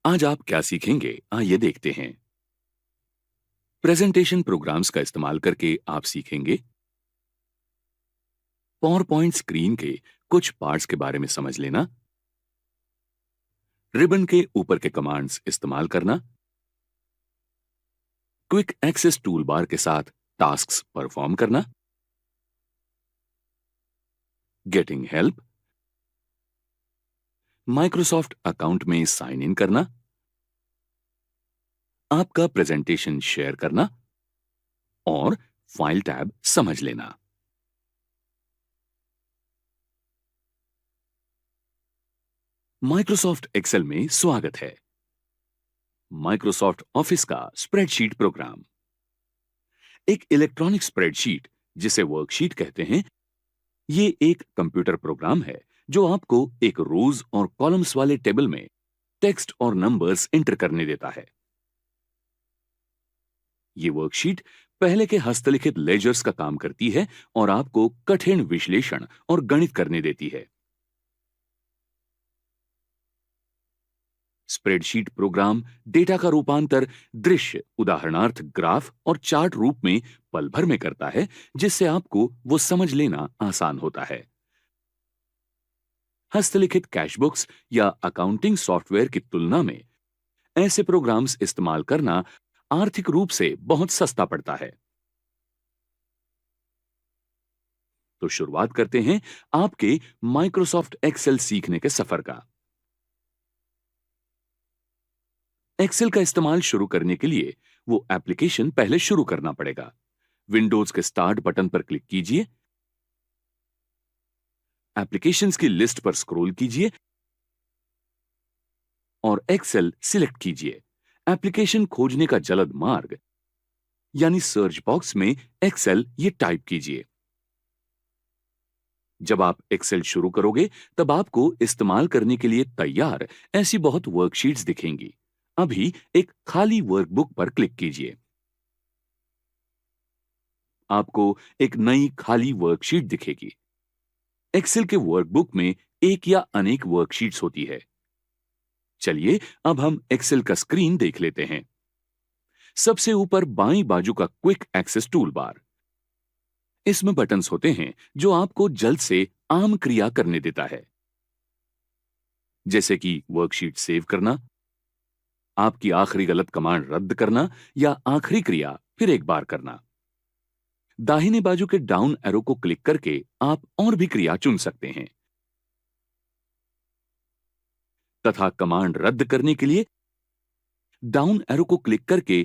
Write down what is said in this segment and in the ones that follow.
आज आप क्या सीखेंगे आइए देखते हैं। प्रेजेंटेशन प्रोग्राम्स का इस्तेमाल करके आप सीखेंगे पावर पॉइंट स्क्रीन के कुछ पार्ट्स के बारे में समझ लेना, रिबन के ऊपर के कमांड्स इस्तेमाल करना, क्विक एक्सेस टूल बार के साथ टास्क्स परफॉर्म करना, गेटिंग हेल्प, माइक्रोसॉफ्ट अकाउंट में साइन इन करना, आपका प्रेजेंटेशन शेयर करना और फाइल टैब समझ लेना। माइक्रोसॉफ्ट एक्सेल में स्वागत है। माइक्रोसॉफ्ट ऑफिस का स्प्रेडशीट प्रोग्राम एक इलेक्ट्रॉनिक स्प्रेडशीट जिसे वर्कशीट कहते हैं। ये एक कंप्यूटर प्रोग्राम है जो आपको एक रोज और कॉलम्स वाले टेबल में टेक्स्ट और नंबर्स एंटर करने देता है। ये वर्कशीट पहले के हस्तलिखित लेजर्स का काम करती है और आपको कठिन विश्लेषण और गणित करने देती है। स्प्रेडशीट प्रोग्राम डेटा का रूपांतर दृश्य उदाहरणार्थ ग्राफ और चार्ट रूप में पल भर में करता है, जिससे आपको वो समझ लेना आसान होता है। हस्तलिखित कैशबुक्स या अकाउंटिंग सॉफ्टवेयर की तुलना में ऐसे प्रोग्राम्स इस्तेमाल करना आर्थिक रूप से बहुत सस्ता पड़ता है। तो शुरुआत करते हैं आपके माइक्रोसॉफ्ट एक्सेल सीखने के सफर का। एक्सेल का इस्तेमाल शुरू करने के लिए वो एप्लीकेशन पहले शुरू करना पड़ेगा। विंडोज के स्टार्ट बटन पर क्लिक कीजिए, एप्लीकेशंस की लिस्ट पर स्क्रॉल कीजिए और एक्सेल सिलेक्ट कीजिए। एप्लीकेशन खोजने का जलद मार्ग यानी सर्च बॉक्स में एक्सेल ये टाइप कीजिए। जब आप एक्सेल शुरू करोगे तब आपको इस्तेमाल करने के लिए तैयार ऐसी बहुत वर्कशीट्स दिखेंगी। अभी एक खाली वर्कबुक पर क्लिक कीजिए। आपको एक नई खाली वर्कशीट दिखेगी। एक्सेल के वर्कबुक में एक या अनेक वर्कशीट्स होती है। चलिए अब हम एक्सेल का स्क्रीन देख लेते हैं। सबसे ऊपर बाईं बाजू का क्विक एक्सेस टूल बार। इसमें बटन्स होते हैं जो आपको जल्द से आम क्रिया करने देता है, जैसे कि वर्कशीट सेव करना, आपकी आखिरी गलत कमांड रद्द करना या आखिरी क्रिया फिर एक बार करना। दाहिने बाजू के डाउन एरो को क्लिक करके आप और भी क्रिया चुन सकते हैं तथा कमांड रद्द करने के लिए डाउन एरो को क्लिक करके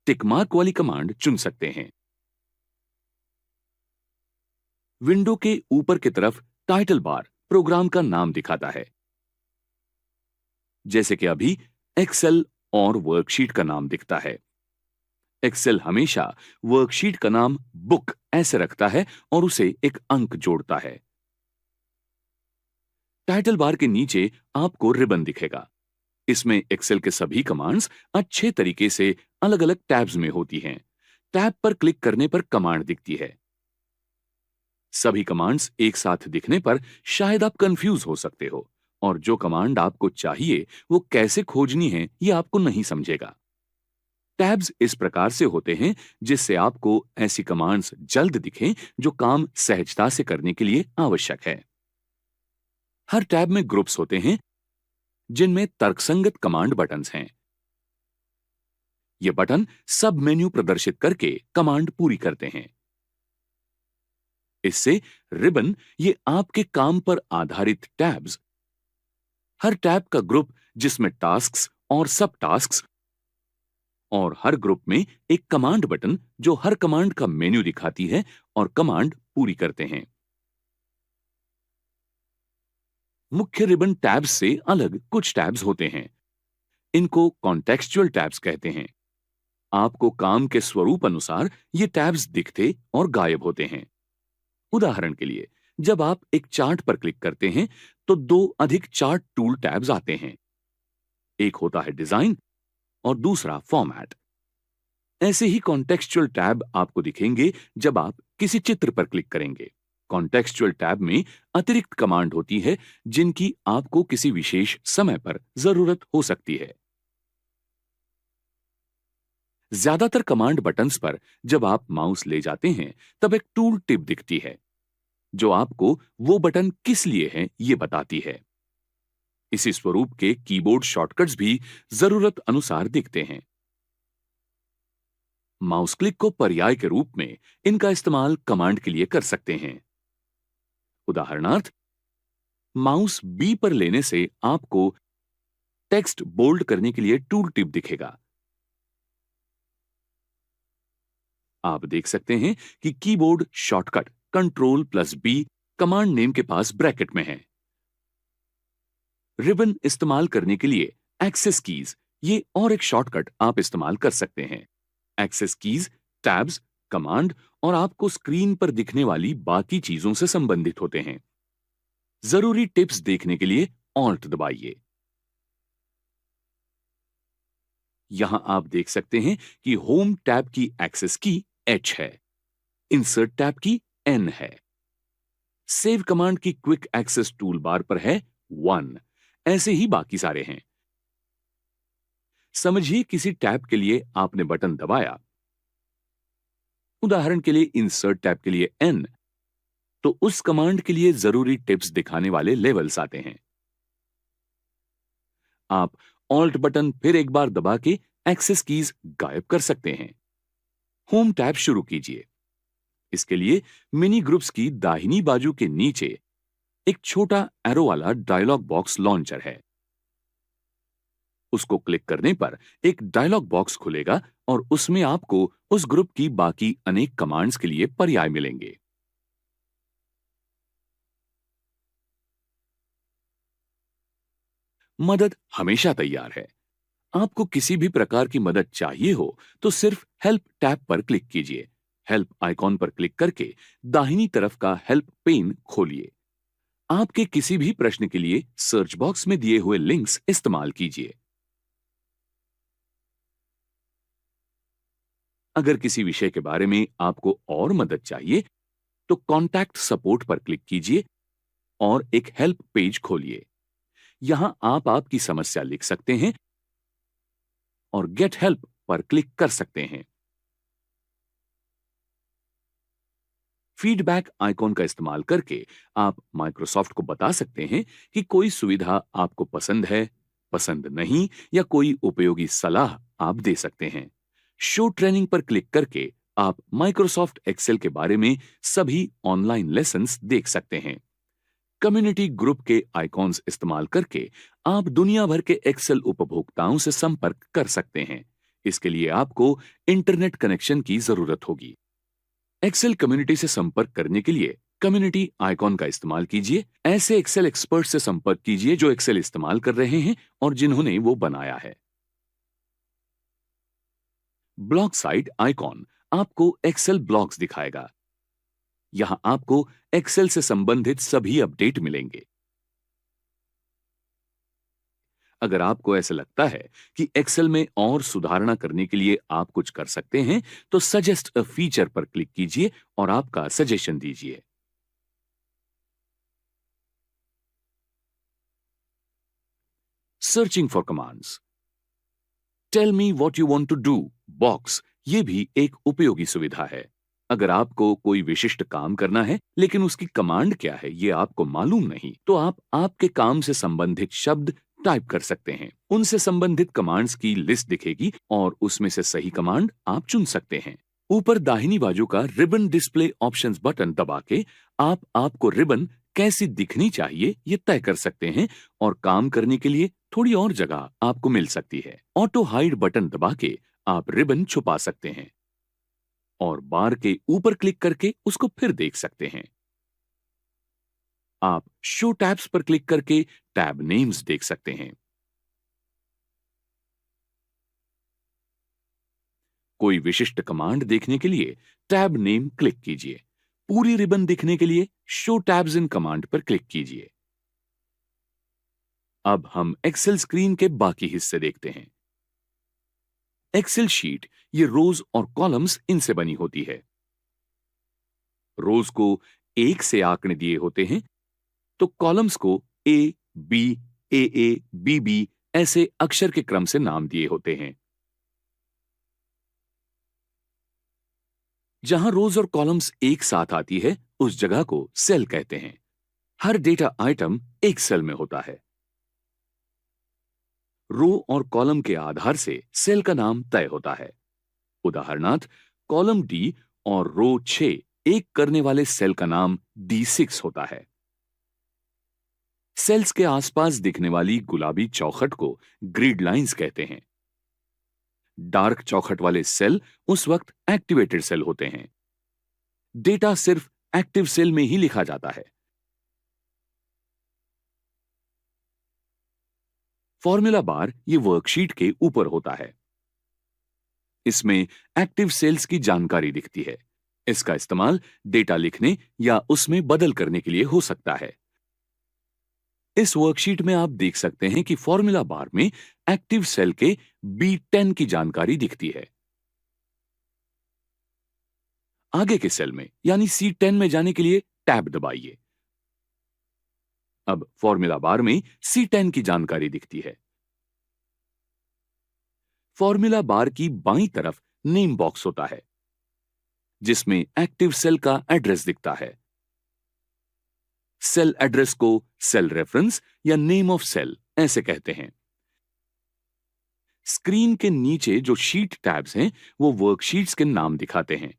टिक मार्क वाली कमांड चुन सकते हैं। विंडो के ऊपर की तरफ टाइटल बार प्रोग्राम का नाम दिखाता है, जैसे कि अभी एक्सेल और वर्कशीट का नाम दिखता है। एक्सेल हमेशा वर्कशीट का नाम बुक ऐसे रखता है और उसे एक अंक जोड़ता है। टाइटल बार के नीचे आपको रिबन दिखेगा। इसमें एक्सेल के सभी कमांड्स अच्छे तरीके से अलग अलग टैब्स में होती हैं। टैब पर क्लिक करने पर कमांड दिखती है। सभी कमांड्स एक साथ दिखने पर शायद आप कंफ्यूज हो सकते हो और जो कमांड आपको चाहिए वो कैसे खोजनी है ये आपको नहीं समझेगा। टैब्स इस प्रकार से होते हैं जिससे आपको ऐसी कमांड्स जल्द दिखें जो काम सहजता से करने के लिए आवश्यक है। हर टैब में ग्रुप्स होते हैं जिनमें तर्कसंगत कमांड बटन्स हैं। ये बटन सब मेन्यू प्रदर्शित करके कमांड पूरी करते हैं। इससे रिबन ये आपके काम पर आधारित टैब्स, हर टैब का ग्रुप जिसमें टास्क्स और सब टास्क्स और हर ग्रुप में एक कमांड बटन जो हर कमांड का मेन्यू दिखाती है और कमांड पूरी करते हैं। मुख्य रिबन टैब्स से अलग कुछ टैब्स होते हैं। इनको कॉन्टेक्सचुअल टैब्स कहते हैं। आपको काम के स्वरूप अनुसार ये टैब्स दिखते और गायब होते हैं। उदाहरण के लिए, जब आप एक चार्ट पर क्लिक करते हैं तो दो अधिक चार्ट टूल टैब्स आते हैं। एक होता है डिजाइन और दूसरा फॉर्मेट। ऐसे ही कॉन्टेक्सचुअल टैब आपको दिखेंगे जब आप किसी चित्र पर क्लिक करेंगे। कॉन्टेक्सचुअल टैब में अतिरिक्त कमांड होती है जिनकी आपको किसी विशेष समय पर जरूरत हो सकती है। ज्यादातर कमांड बटन्स पर जब आप माउस ले जाते हैं तब एक टूल टिप दिखती है जो आपको वो बटन किस लिए हैं ये बताती है। इसी स्वरूप के कीबोर्ड शॉर्टकट्स भी जरूरत अनुसार दिखते हैं। माउस क्लिक को पर्याय के रूप में इनका इस्तेमाल कमांड के लिए कर सकते हैं। उदाहरणार्थ, माउस बी पर लेने से आपको टेक्स्ट बोल्ड करने के लिए टूल टिप दिखेगा। आप देख सकते हैं कि keyboard shortcut control plus B command name के पास ब्रैकेट में है। रिबन इस्तेमाल करने के लिए एक्सेस कीज ये और एक शॉर्टकट आप इस्तेमाल कर सकते हैं। एक्सेस कीज टैब्स, कमांड और आपको स्क्रीन पर दिखने वाली बाकी चीजों से संबंधित होते हैं। जरूरी टिप्स देखने के लिए ऑल्ट दबाइए। यहां आप देख सकते हैं कि होम टैब की एक्सेस की H है, इंसर्ट टैब की N है, सेव कमांड की क्विक एक्सेस टूल बार पर है 1। ऐसे ही बाकी सारे हैं। समझिए किसी टैब के लिए आपने बटन दबाया, उदाहरण के लिए इंसर्ट टैब के लिए N, तो उस कमांड के लिए जरूरी टिप्स दिखाने वाले लेवल्स आते हैं। आप ऑल्ट बटन फिर एक बार दबा के एक्सेस कीज गायब कर सकते हैं। होम टैब शुरू कीजिए। इसके लिए मिनी ग्रुप्स की दाहिनी बाजू के नीचे एक छोटा एरो वाला डायलॉग बॉक्स लॉन्चर है। उसको क्लिक करने पर एक डायलॉग बॉक्स खुलेगा और उसमें आपको उस ग्रुप की बाकी अनेक कमांड्स के लिए पर्याय मिलेंगे। मदद हमेशा तैयार है। आपको किसी भी प्रकार की मदद चाहिए हो तो सिर्फ हेल्प टैब पर क्लिक कीजिए। हेल्प आइकॉन पर क्लिक करके दाहिनी तरफ का हेल्प पेन खोलिए। आपके किसी भी प्रश्न के लिए सर्च बॉक्स में दिए हुए लिंक्स इस्तेमाल कीजिए। अगर किसी विषय के बारे में आपको और मदद चाहिए तो कॉन्टैक्ट सपोर्ट पर क्लिक कीजिए और एक हेल्प पेज खोलिए। यहां आप आपकी समस्या लिख सकते हैं और गेट हेल्प पर क्लिक कर सकते हैं। फीडबैक आइकॉन का इस्तेमाल करके आप माइक्रोसॉफ्ट को बता सकते हैं कि कोई सुविधा आपको पसंद है, पसंद नहीं, या कोई उपयोगी सलाह आप दे सकते हैं। शो ट्रेनिंग पर क्लिक करके आप माइक्रोसॉफ्ट एक्सेल के बारे में सभी ऑनलाइन लेसन्स देख सकते हैं। कम्युनिटी ग्रुप के आइकॉन्स इस्तेमाल करके आप दुनिया भर के एक्सेल उपभोक्ताओं से संपर्क कर सकते हैं। इसके लिए आपको इंटरनेट कनेक्शन की जरूरत होगी। एक्सेल कम्युनिटी से संपर्क करने के लिए कम्युनिटी आइकॉन का इस्तेमाल कीजिए। ऐसे एक्सेल एक्सपर्ट से संपर्क कीजिए जो एक्सेल इस्तेमाल कर रहे हैं और जिन्होंने वो बनाया है। ब्लॉग साइट आइकॉन आपको एक्सेल ब्लॉग्स दिखाएगा। यहां आपको एक्सेल से संबंधित सभी अपडेट मिलेंगे। अगर आपको ऐसा लगता है कि एक्सेल में और सुधारणा करने के लिए आप कुछ कर सकते हैं तो सजेस्ट अ फीचर पर क्लिक कीजिए और आपका सजेशन दीजिए। Searching for commands, tell me what you want to do box ये भी एक उपयोगी सुविधा है। अगर आपको कोई विशिष्ट काम करना है लेकिन उसकी कमांड क्या है ये आपको मालूम नहीं, तो आप आपके काम से संबंधित शब्द टाइप कर सकते हैं। उनसे संबंधित कमांड्स की लिस्ट दिखेगी और उसमें से सही कमांड आप चुन सकते हैं। ऊपर दाहिनी बाजू का रिबन डिस्प्ले ऑप्शंस बटन दबा के आप आपको रिबन कैसी दिखनी चाहिए ये तय कर सकते हैं और काम करने के लिए थोड़ी और जगह आपको मिल सकती है। ऑटो हाइड बटन दबा के आप रिबन छुपा सकते हैं और बार के ऊपर क्लिक करके उसको फिर देख सकते हैं। आप शो टैब्स पर क्लिक करके टैब नेम्स देख सकते हैं। कोई विशिष्ट कमांड देखने के लिए टैब नेम क्लिक कीजिए। पूरी रिबन दिखने के लिए शो टैब्स इन कमांड पर क्लिक कीजिए। अब हम एक्सेल स्क्रीन के बाकी हिस्से देखते हैं। एक्सेल शीट ये रोज और कॉलम्स इनसे बनी होती है। रोज को 1 से आंकड़े दिए होते हैं तो कॉलम्स को ए, बी, ए, बी, बी ऐसे अक्षर के क्रम से नाम दिए होते हैं। जहां रोज और कॉलम्स एक साथ आती है उस जगह को सेल कहते हैं। हर डेटा आइटम एक सेल में होता है। रो और कॉलम के आधार से सेल का नाम तय होता है। उदाहरणार्थ, कॉलम डी और रो 6 एक करने वाले सेल का नाम D6 होता है। सेल्स के आसपास दिखने वाली गुलाबी चौखट को ग्रिड लाइंस कहते हैं। डार्क चौखट वाले सेल उस वक्त एक्टिवेटेड सेल होते हैं। डेटा सिर्फ एक्टिव सेल में ही लिखा जाता है। फॉर्मूला बार ये वर्कशीट के ऊपर होता है। इसमें एक्टिव सेल्स की जानकारी दिखती है। इसका इस्तेमाल डेटा लिखने या उसमें बदल करने के लिए हो सकता है। इस वर्कशीट में आप देख सकते हैं कि फॉर्मूला बार में एक्टिव सेल के B10 की जानकारी दिखती है। आगे के सेल में यानी C10 में जाने के लिए टैब दबाइए। अब फॉर्मूला बार में C10 की जानकारी दिखती है। फॉर्मूला बार की बाईं तरफ नेम बॉक्स होता है जिसमें एक्टिव सेल का एड्रेस दिखता है। सेल एड्रेस को सेल रेफरेंस या नेम ऑफ सेल ऐसे कहते हैं। स्क्रीन के नीचे जो शीट टैब्स हैं वो वर्कशीट्स के नाम दिखाते हैं।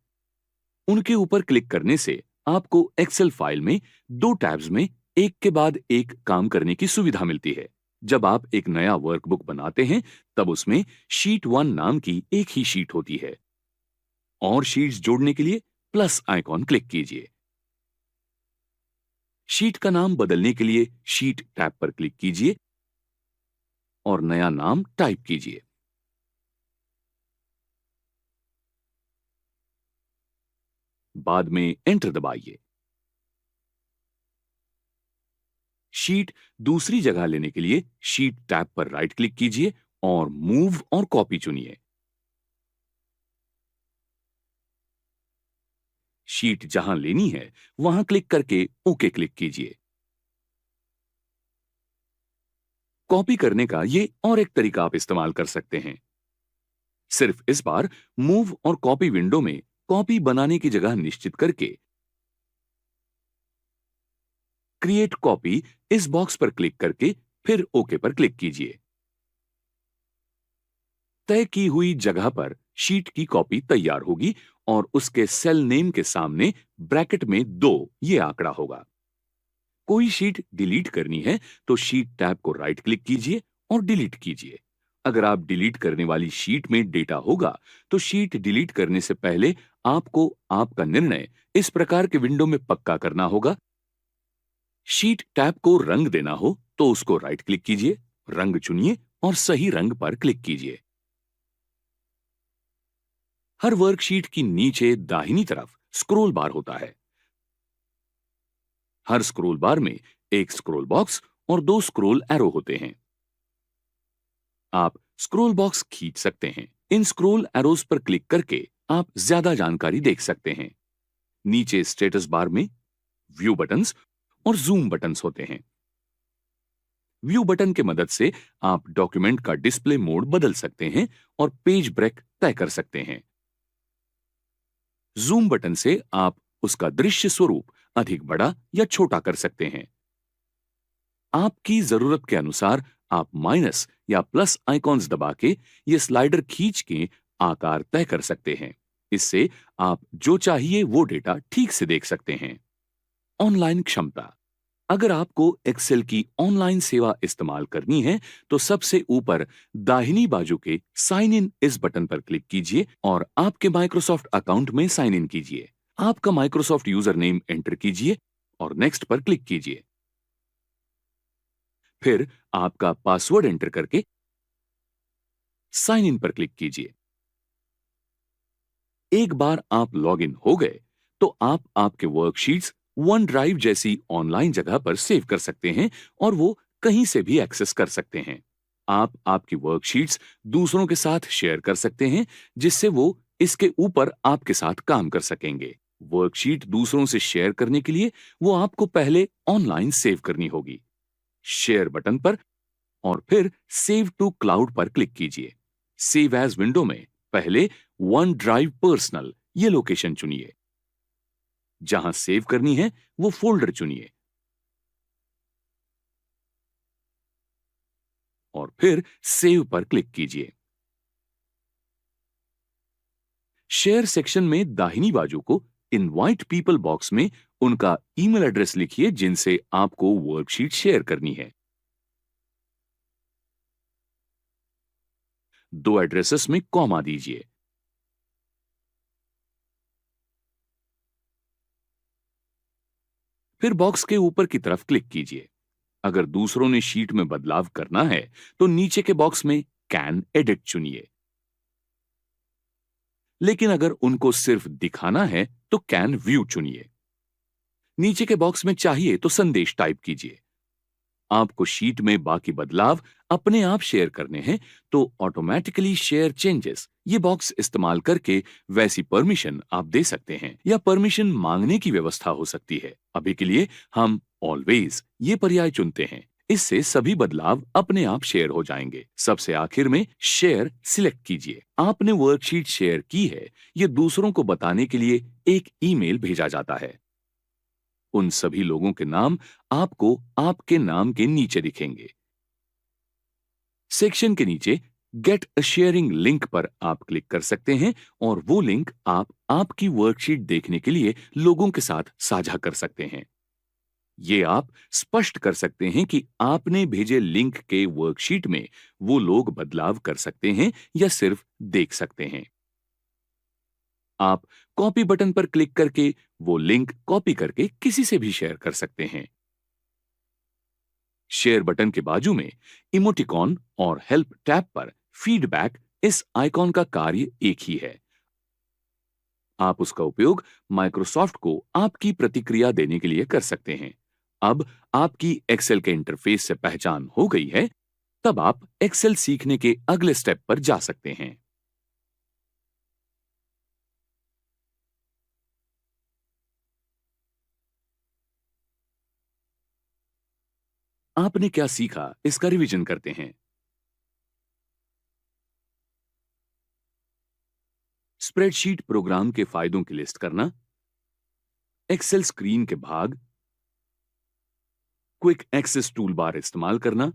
उनके ऊपर क्लिक करने से आपको एक्सेल फाइल में दो टैब्स में एक के बाद एक काम करने की सुविधा मिलती है। जब आप एक नया वर्कबुक बनाते हैं तब उसमें शीट 1 नाम की एक ही शीट होती है। और शीट्स जोड़ने के लिए प्लस आइकॉन क्लिक कीजिए। शीट का नाम बदलने के लिए शीट टैब पर क्लिक कीजिए और नया नाम टाइप कीजिए। बाद में एंटर दबाइए। शीट दूसरी जगह लेने के लिए शीट टैब पर राइट क्लिक कीजिए और मूव और कॉपी चुनिए। शीट जहां लेनी है वहां क्लिक करके ओके क्लिक कीजिए। कॉपी करने का ये और एक तरीका आप इस्तेमाल कर सकते हैं। सिर्फ इस बार मूव और कॉपी विंडो में कॉपी बनाने की जगह निश्चित करके क्रिएट कॉपी इस बॉक्स पर क्लिक करके फिर ओके पर क्लिक कीजिए। तय की हुई जगह पर शीट की कॉपी तैयार होगी और उसके सेल नेम के सामने ब्रैकेट में 2 ये आंकड़ा होगा। कोई शीट डिलीट करनी है तो शीट टैब को राइट क्लिक कीजिए और डिलीट कीजिए। अगर आप डिलीट करने वाली शीट में डेटा होगा तो शीट डिलीट करने से पहले आपको आपका निर्णय इस प्रकार के विंडो में पक्का करना होगा। शीट टैब को रंग देना हो तो उसको राइट क्लिक कीजिए, रंग चुनिए और सही रंग पर क्लिक कीजिए। हर वर्कशीट की नीचे दाहिनी तरफ स्क्रॉल बार होता है। हर स्क्रॉल बार में एक स्क्रॉल बॉक्स और 2 स्क्रॉल एरो होते हैं। आप स्क्रॉल बॉक्स खींच सकते हैं। इन स्क्रॉल एरोज पर क्लिक करके आप ज्यादा जानकारी देख सकते हैं। नीचे स्टेटस बार में व्यू बटन्स और जूम बटन्स होते हैं। व्यू बटन के मदद से आप डॉक्यूमेंट का डिस्प्ले मोड बदल सकते हैं और पेज ब्रेक तय कर सकते हैं। जूम बटन से आप उसका दृश्य स्वरूप अधिक बड़ा या छोटा कर सकते हैं। आपकी जरूरत के अनुसार आप माइनस या प्लस आइकॉन्स दबा के ये स्लाइडर खींच के आकार तय कर सकते हैं। इससे आप जो चाहिए वो डेटा ठीक से देख सकते हैं। ऑनलाइन क्षमता। अगर आपको एक्सेल की ऑनलाइन सेवा इस्तेमाल करनी है तो सबसे ऊपर दाहिनी बाजू के साइन इन इस बटन पर क्लिक कीजिए और आपके माइक्रोसॉफ्ट अकाउंट में साइन इन कीजिए। आपका माइक्रोसॉफ्ट यूजर नेम एंटर कीजिए और नेक्स्ट पर क्लिक कीजिए। फिर आपका पासवर्ड एंटर करके साइन इन पर क्लिक कीजिए। एक बार आप लॉग इन हो गए तो आप आपके वर्कशीट्स वन ड्राइव जैसी ऑनलाइन जगह पर सेव कर सकते हैं और वो कहीं से भी एक्सेस कर सकते हैं। आप आपकी वर्कशीट्स दूसरों के साथ शेयर कर सकते हैं जिससे वो इसके ऊपर आपके साथ काम कर सकेंगे। वर्कशीट दूसरों से शेयर करने के लिए वो आपको पहले ऑनलाइन सेव करनी होगी। शेयर बटन पर और फिर सेव टू क्लाउड पर क्लिक कीजिए। सेव एज विंडो में पहले वन ड्राइव पर्सनल ये लोकेशन चुनिए। जहां सेव करनी है वो फोल्डर चुनिए और फिर सेव पर क्लिक कीजिए। शेयर सेक्शन में दाहिनी बाजू को इनवाइट पीपल बॉक्स में उनका ईमेल एड्रेस लिखिए जिनसे आपको वर्कशीट शेयर करनी है। दो एड्रेसेस में कॉमा दीजिए। फिर बॉक्स के ऊपर की तरफ क्लिक कीजिए। अगर दूसरों ने शीट में बदलाव करना है तो नीचे के बॉक्स में कैन एडिट चुनिए। लेकिन अगर उनको सिर्फ दिखाना है तो कैन व्यू चुनिए। नीचे के बॉक्स में चाहिए तो संदेश टाइप कीजिए। आपको शीट में बाकी बदलाव अपने आप शेयर करने हैं तो ऑटोमेटिकली शेयर चेंजेस ये बॉक्स इस्तेमाल करके वैसी परमिशन आप दे सकते हैं या परमिशन मांगने की व्यवस्था हो सकती है। अभी के लिए हम ऑलवेज ये पर्याय चुनते हैं। इससे सभी बदलाव अपने आप शेयर हो जाएंगे। सबसे आखिर में शेयर सिलेक्ट कीजिए। आपने वर्कशीट शेयर की है ये दूसरों को बताने के लिए एक ईमेल भेजा जाता है। उन सभी लोगों के नाम आपको आपके नाम के नीचे दिखेंगे। सेक्शन के नीचे गेट अ शेयरिंग लिंक पर आप क्लिक कर सकते हैं और वो लिंक आप आपकी वर्कशीट देखने के लिए लोगों के साथ साझा कर सकते हैं। ये आप स्पष्ट कर सकते हैं कि आपने भेजे लिंक के वर्कशीट में वो लोग बदलाव कर सकते हैं या सिर्फ देख सकते हैं। आप कॉपी बटन पर क्लिक करके वो लिंक कॉपी करके किसी से भी शेयर कर सकते हैं। शेयर बटन के बाजू में इमोटिकॉन और हेल्प टैब पर फीडबैक इस आइकॉन का कार्य एक ही है। आप उसका उपयोग माइक्रोसॉफ्ट को आपकी प्रतिक्रिया देने के लिए कर सकते हैं। अब आपकी एक्सेल के इंटरफेस से पहचान हो गई है, तब आप एक्सेल सीखने के अगले स्टेप पर जा सकते हैं। आपने क्या सीखा इसका रिवीजन करते हैं। स्प्रेडशीट प्रोग्राम के फायदों की लिस्ट करना, एक्सेल स्क्रीन के भाग, क्विक एक्सेस टूल बार इस्तेमाल करना,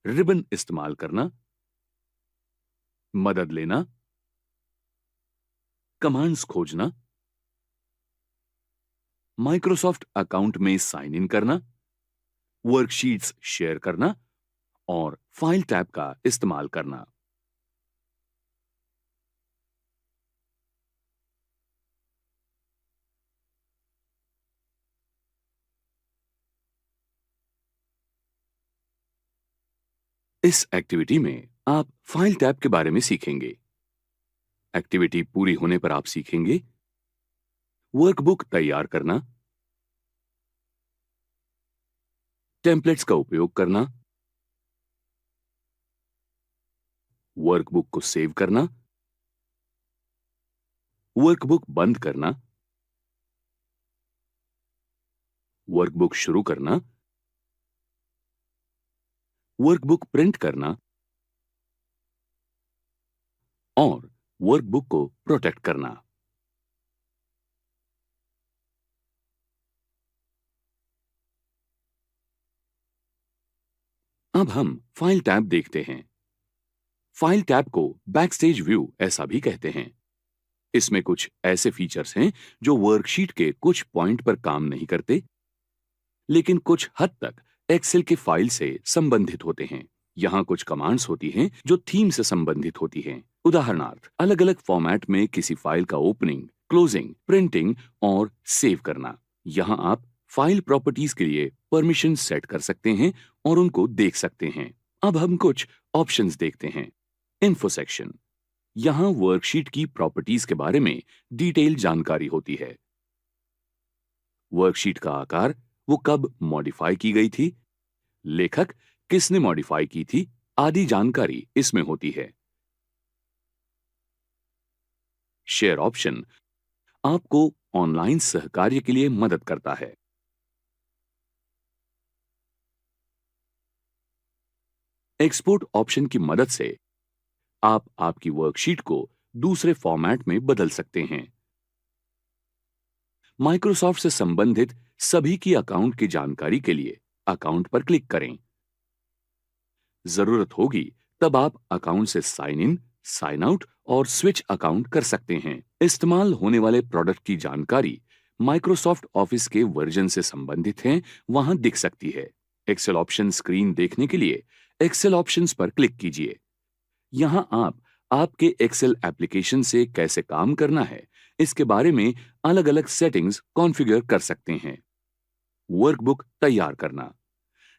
रिबन इस्तेमाल करना, मदद लेना, कमांड्स खोजना, माइक्रोसॉफ्ट अकाउंट में साइन इन करना, वर्कशीट्स शेयर करना और फाइल टैब का इस्तेमाल करना। इस एक्टिविटी में आप फाइल टैब के बारे में सीखेंगे। एक्टिविटी पूरी होने पर आप सीखेंगे वर्कबुक तैयार करना, टेम्पलेट्स का उपयोग करना, वर्कबुक को सेव करना, वर्कबुक बंद करना, वर्कबुक शुरू करना, वर्कबुक प्रिंट करना और वर्कबुक को प्रोटेक्ट करना। अब हम फाइल टैब देखते हैं। फाइल टैब को बैकस्टेज व्यू ऐसा भी कहते हैं। इसमें कुछ ऐसे फीचर्स हैं जो वर्कशीट के कुछ पॉइंट पर काम नहीं करते, लेकिन कुछ हद तक एक्सेल के फाइल से संबंधित होते हैं। यहाँ कुछ कमांड्स होती हैं जो थीम से संबंधित होती हैं। उदाहरणार्थ, अलग अलग फॉर्मेट में किसी फाइल का ओपनिंग, क्लोजिंग, प्रिंटिंग और सेव करना। यहाँ आप फाइल प्रॉपर्टीज के लिए परमिशन सेट कर सकते हैं और उनको देख सकते हैं। अब हम कुछ ऑप्शंस देखते हैं। इन्फो सेक्शन, यहाँ वर्कशीट की प्रॉपर्टीज के बारे में डिटेल जानकारी होती है। वर्कशीट का आकार, वो कब मॉडिफाई की गई थी, लेखक किसने मॉडिफाई की थी, आदि जानकारी इसमें होती है। शेयर ऑप्शन आपको ऑनलाइन सहकार्य के लिए मदद करता है। एक्सपोर्ट ऑप्शन की मदद से आप आपकी वर्कशीट को दूसरे फॉर्मेट में बदल सकते हैं। माइक्रोसॉफ्ट से संबंधित सभी की अकाउंट की जानकारी के लिए अकाउंट पर क्लिक करें। जरूरत होगी तब आप अकाउंट से साइन इन, साइन आउट और स्विच अकाउंट कर सकते हैं। इस्तेमाल होने वाले प्रोडक्ट की जानकारी माइक्रोसॉफ्ट ऑफिस के वर्जन से संबंधित है, वहां दिख सकती है। एक्सेल ऑप्शन स्क्रीन देखने के लिए एक्सेल ऑप्शंस पर क्लिक कीजिए। यहां आप आपके एक्सेल एप्लीकेशन से कैसे काम करना है, इसके बारे में अलग अलग सेटिंग्स कॉन्फ़िगर कर सकते हैं। वर्कबुक तैयार करना।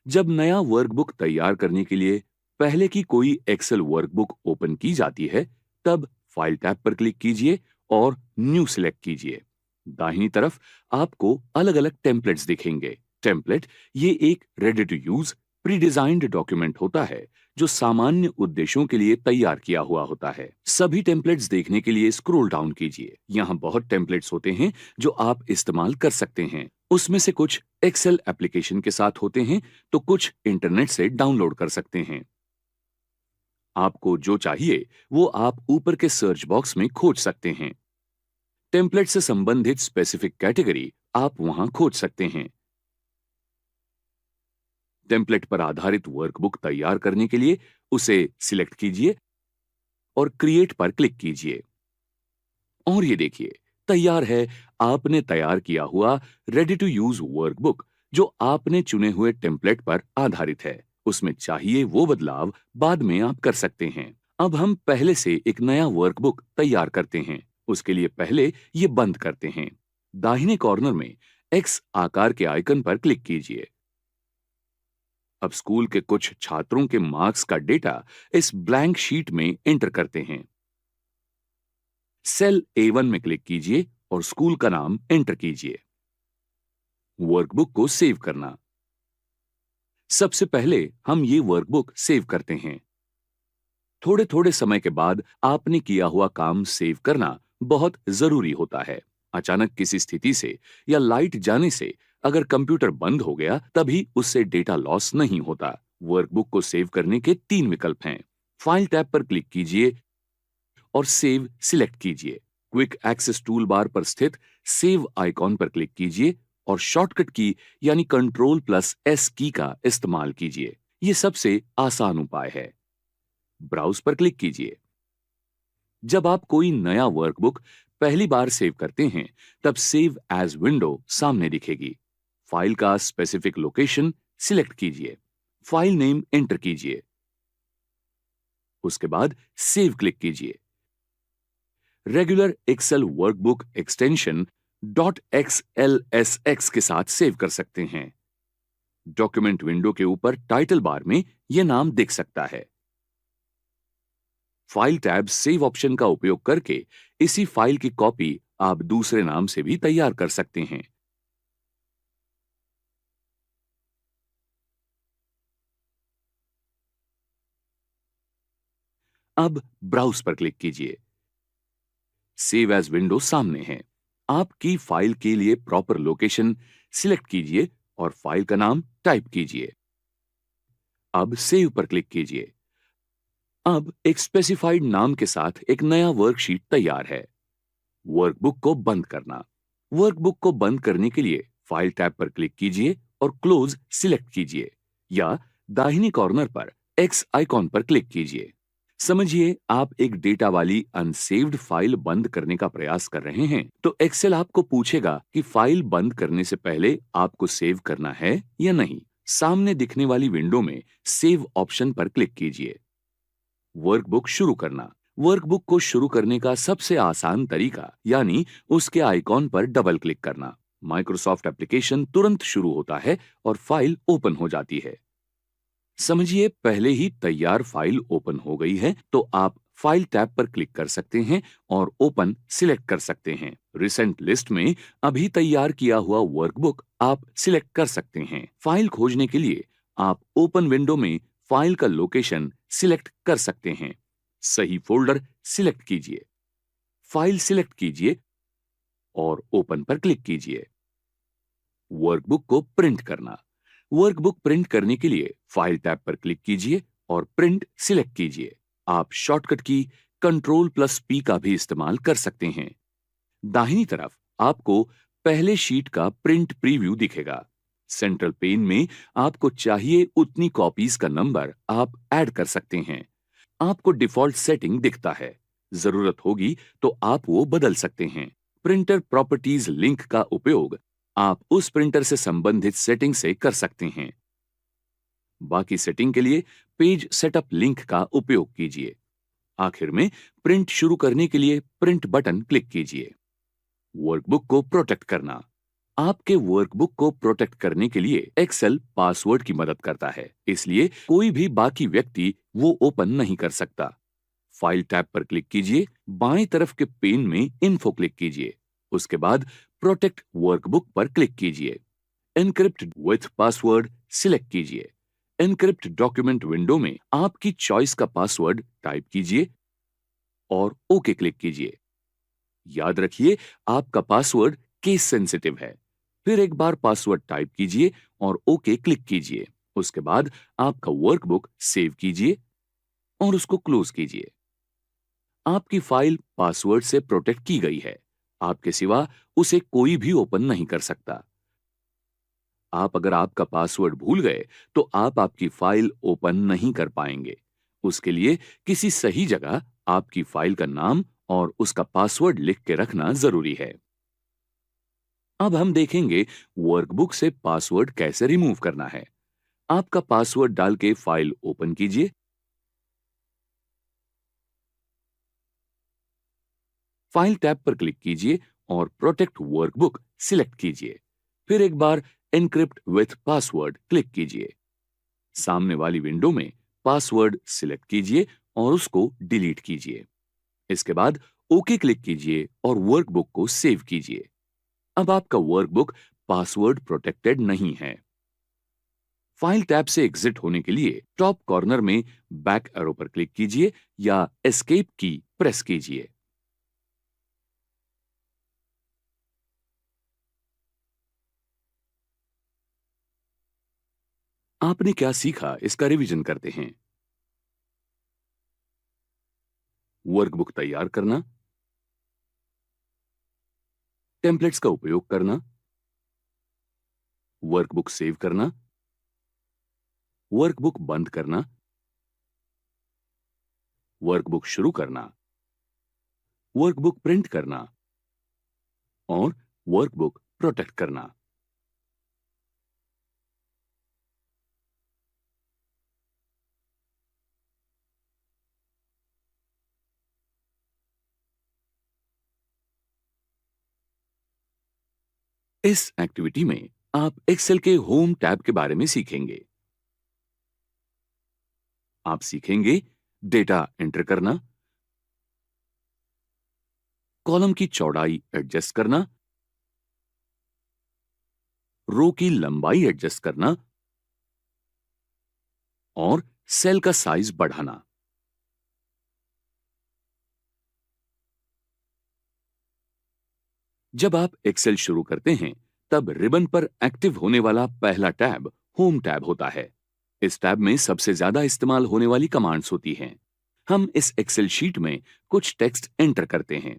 जब नया वर्कबुक तैयार करने के लिए पहले की कोई एक्सेल वर्कबुक ओपन की जाती है, तब फाइल टैब पर क्लिक कीजिए और न्यू सिलेक्ट कीजिए। दाहिनी तरफ आपको अलग अलग टेम्पलेट्स दिखेंगे। टेम्पलेट ये एक ready to use pre designed document होता है जो सामान्य उद्देश्यों के लिए तैयार किया हुआ होता है। सभी टेम्पलेट्स देखने के लिए स्क्रॉल डाउन कीजिए। यहाँ बहुत टेम्पलेट्स होते हैं जो आप इस्तेमाल कर सकते हैं। उसमें से कुछ एक्सेल एप्लीकेशन के साथ होते हैं तो कुछ इंटरनेट से डाउनलोड कर सकते हैं। आपको जो चाहिए वो आप ऊपर के सर्च बॉक्स में खोज सकते हैं। टेम्पलेट से संबंधित स्पेसिफिक कैटेगरी आप वहां खोज सकते हैं। टेम्पलेट पर आधारित वर्कबुक तैयार करने के लिए उसे सिलेक्ट कीजिए और क्रिएट पर क्लिक कीजिए। और ये देखिए, तैयार है आपने तैयार किया हुआ रेडी टू यूज वर्कबुक जो आपने चुने हुए टेम्पलेट पर आधारित है। उसमें चाहिए वो बदलाव बाद में आप कर सकते हैं। अब हम पहले से एक नया वर्कबुक तैयार करते हैं। उसके लिए पहले ये बंद करते हैं। दाहिने कॉर्नर में एक्स आकार के आइकन पर क्लिक कीजिए। अब स्कूल के कुछ छात्रों के मार्क्स का डेटा इस ब्लैंक शीट में एंटर करते हैं। सेल A1 में क्लिक कीजिए और स्कूल का नाम एंटर कीजिए। वर्कबुक को सेव करना। सबसे पहले हम ये वर्कबुक सेव करते हैं। थोड़े थोड़े समय के बाद आपने किया हुआ काम सेव करना बहुत जरूरी होता है। अचानक किसी स्थिति से या लाइट जाने से अगर कंप्यूटर बंद हो गया तभी उससे डेटा लॉस नहीं होता। वर्कबुक को सेव करने के 3 विकल्प हैं। फाइल टैब पर क्लिक कीजिए और सेव सिलेक्ट कीजिए। क्विक एक्सेस टूल बार पर स्थित सेव आइकॉन पर क्लिक कीजिए और शॉर्टकट की यानी Ctrl+S की का इस्तेमाल कीजिए। यह सबसे आसान उपाय है। ब्राउज पर क्लिक कीजिए। जब आप कोई नया वर्कबुक पहली बार सेव करते हैं तब सेव एज विंडो सामने दिखेगी। फाइल का स्पेसिफिक लोकेशन सिलेक्ट कीजिए। फाइल नेम एंटर कीजिए। उसके बाद सेव क्लिक कीजिए। Regular Excel workbook extension .xlsx के साथ सेव कर सकते हैं। डॉक्यूमेंट विंडो के ऊपर टाइटल बार में यह नाम दिख सकता है। फाइल टैब सेव ऑप्शन का उपयोग करके इसी फाइल की कॉपी आप दूसरे नाम से भी तैयार कर सकते हैं। अब ब्राउज पर क्लिक कीजिए। सेव एज विंडो सामने है। आपकी फाइल के लिए प्रॉपर लोकेशन सिलेक्ट कीजिए और फाइल का नाम टाइप कीजिए। अब सेव पर क्लिक कीजिए। अब एक स्पेसिफाइड नाम के साथ एक नया वर्कशीट तैयार है। वर्कबुक को बंद करना। वर्कबुक को बंद करने के लिए फाइल टैब पर क्लिक कीजिए और क्लोज सिलेक्ट कीजिए या दाहिनी कॉर्नर पर एक्स आइकॉन पर क्लिक कीजिए। समझिए आप एक डेटा वाली अनसेव्ड फाइल बंद करने का प्रयास कर रहे हैं तो एक्सेल आपको पूछेगा कि फाइल बंद करने से पहले आपको सेव करना है या नहीं। सामने दिखने वाली विंडो में सेव ऑप्शन पर क्लिक कीजिए। वर्कबुक शुरू करना। वर्कबुक को शुरू करने का सबसे आसान तरीका यानी उसके आइकॉन पर डबल क्लिक करना। माइक्रोसॉफ्ट एप्लीकेशन तुरंत शुरू होता है और फाइल ओपन हो जाती है। समझिए पहले ही तैयार फाइल ओपन हो गई है तो आप फाइल टैब पर क्लिक कर सकते हैं और ओपन सिलेक्ट कर सकते हैं। रिसेंट लिस्ट में अभी तैयार किया हुआ वर्कबुक आप सिलेक्ट कर सकते हैं। फाइल खोजने के लिए आप ओपन विंडो में फाइल का लोकेशन सिलेक्ट कर सकते हैं। सही फोल्डर सिलेक्ट कीजिए। फाइल सिलेक्ट कीजिए और ओपन पर क्लिक कीजिए। वर्कबुक को प्रिंट करना। वर्कबुक प्रिंट करने के लिए फाइल टैब पर क्लिक कीजिए और प्रिंट सिलेक्ट कीजिए। आप शॉर्टकट की कंट्रोल प्लस पी का भी इस्तेमाल कर सकते हैं। दाहिनी तरफ आपको पहले शीट का प्रिंट प्रीव्यू दिखेगा। सेंट्रल पेन में आपको चाहिए उतनी कॉपीज का नंबर आप ऐड कर सकते हैं। आपको डिफॉल्ट सेटिंग दिखता है, जरूरत होगी तो आप वो बदल सकते हैं। प्रिंटर प्रॉपर्टीज लिंक का उपयोग आप उस प्रिंटर से संबंधित सेटिंग से कर सकते हैं। बाकी सेटिंग के लिए पेज सेटअप लिंक का उपयोग कीजिए। आखिर में प्रिंट शुरू करने के लिए प्रिंट बटन क्लिक कीजिए। वर्कबुक को प्रोटेक्ट करना। आपके वर्कबुक को प्रोटेक्ट करने के लिए एक्सेल पासवर्ड की मदद करता है, इसलिए कोई भी बाकी व्यक्ति वो ओपन नहीं कर सकता। फाइल टैब पर क्लिक कीजिए, बाएं तरफ के पेन में इन्फो क्लिक कीजिए, उसके बाद प्रोटेक्ट वर्कबुक पर क्लिक कीजिए। एनक्रिप्ट विथ पासवर्ड सिलेक्ट कीजिए। एनक्रिप्ट डॉक्यूमेंट विंडो में आपकी चॉइस का पासवर्ड टाइप कीजिए और ओके क्लिक कीजिए। याद रखिए, आपका पासवर्ड केस सेंसिटिव है। फिर एक बार पासवर्ड टाइप कीजिए और ओके क्लिक कीजिए। उसके बाद आपका वर्कबुक सेव कीजिए और उसको क्लोज कीजिए। आपकी फाइल पासवर्ड से प्रोटेक्ट की गई है, आपके सिवा उसे कोई भी ओपन नहीं कर सकता। आप अगर आपका पासवर्ड भूल गए तो आप आपकी फाइल ओपन नहीं कर पाएंगे। उसके लिए किसी सही जगह आपकी फाइल का नाम और उसका पासवर्ड लिख के रखना जरूरी है। अब हम देखेंगे वर्कबुक से पासवर्ड कैसे रिमूव करना है। आपका पासवर्ड डाल के फाइल ओपन कीजिए। फाइल टैब पर क्लिक कीजिए और प्रोटेक्ट वर्कबुक सिलेक्ट कीजिए। फिर एक बार एनक्रिप्ट विथ पासवर्ड क्लिक कीजिए। सामने वाली विंडो में पासवर्ड सिलेक्ट कीजिए और उसको डिलीट कीजिए। इसके बाद ओके क्लिक कीजिए और वर्कबुक को सेव कीजिए। अब आपका वर्कबुक पासवर्ड प्रोटेक्टेड नहीं है। फाइल टैब से एग्जिट होने के लिए टॉप कॉर्नर में बैक एरो पर क्लिक कीजिए या एस्केप की प्रेस कीजिए। आपने क्या सीखा, इसका रिवीजन करते हैं। वर्कबुक तैयार करना, टेम्पलेट्स का उपयोग करना, वर्कबुक सेव करना, वर्कबुक बंद करना, वर्कबुक शुरू करना, वर्कबुक प्रिंट करना और वर्कबुक प्रोटेक्ट करना। इस एक्टिविटी में आप एक्सेल के होम टैब के बारे में सीखेंगे। आप सीखेंगे डेटा एंटर करना, कॉलम की चौड़ाई एडजस्ट करना, रो की लंबाई एडजस्ट करना और सेल का साइज बढ़ाना। जब आप एक्सेल शुरू करते हैं, तब रिबन पर एक्टिव होने वाला पहला टैब होम टैब होता है। इस टैब में सबसे ज्यादा इस्तेमाल होने वाली कमांड्स होती हैं। हम इस एक्सेल शीट में कुछ टेक्स्ट एंटर करते हैं।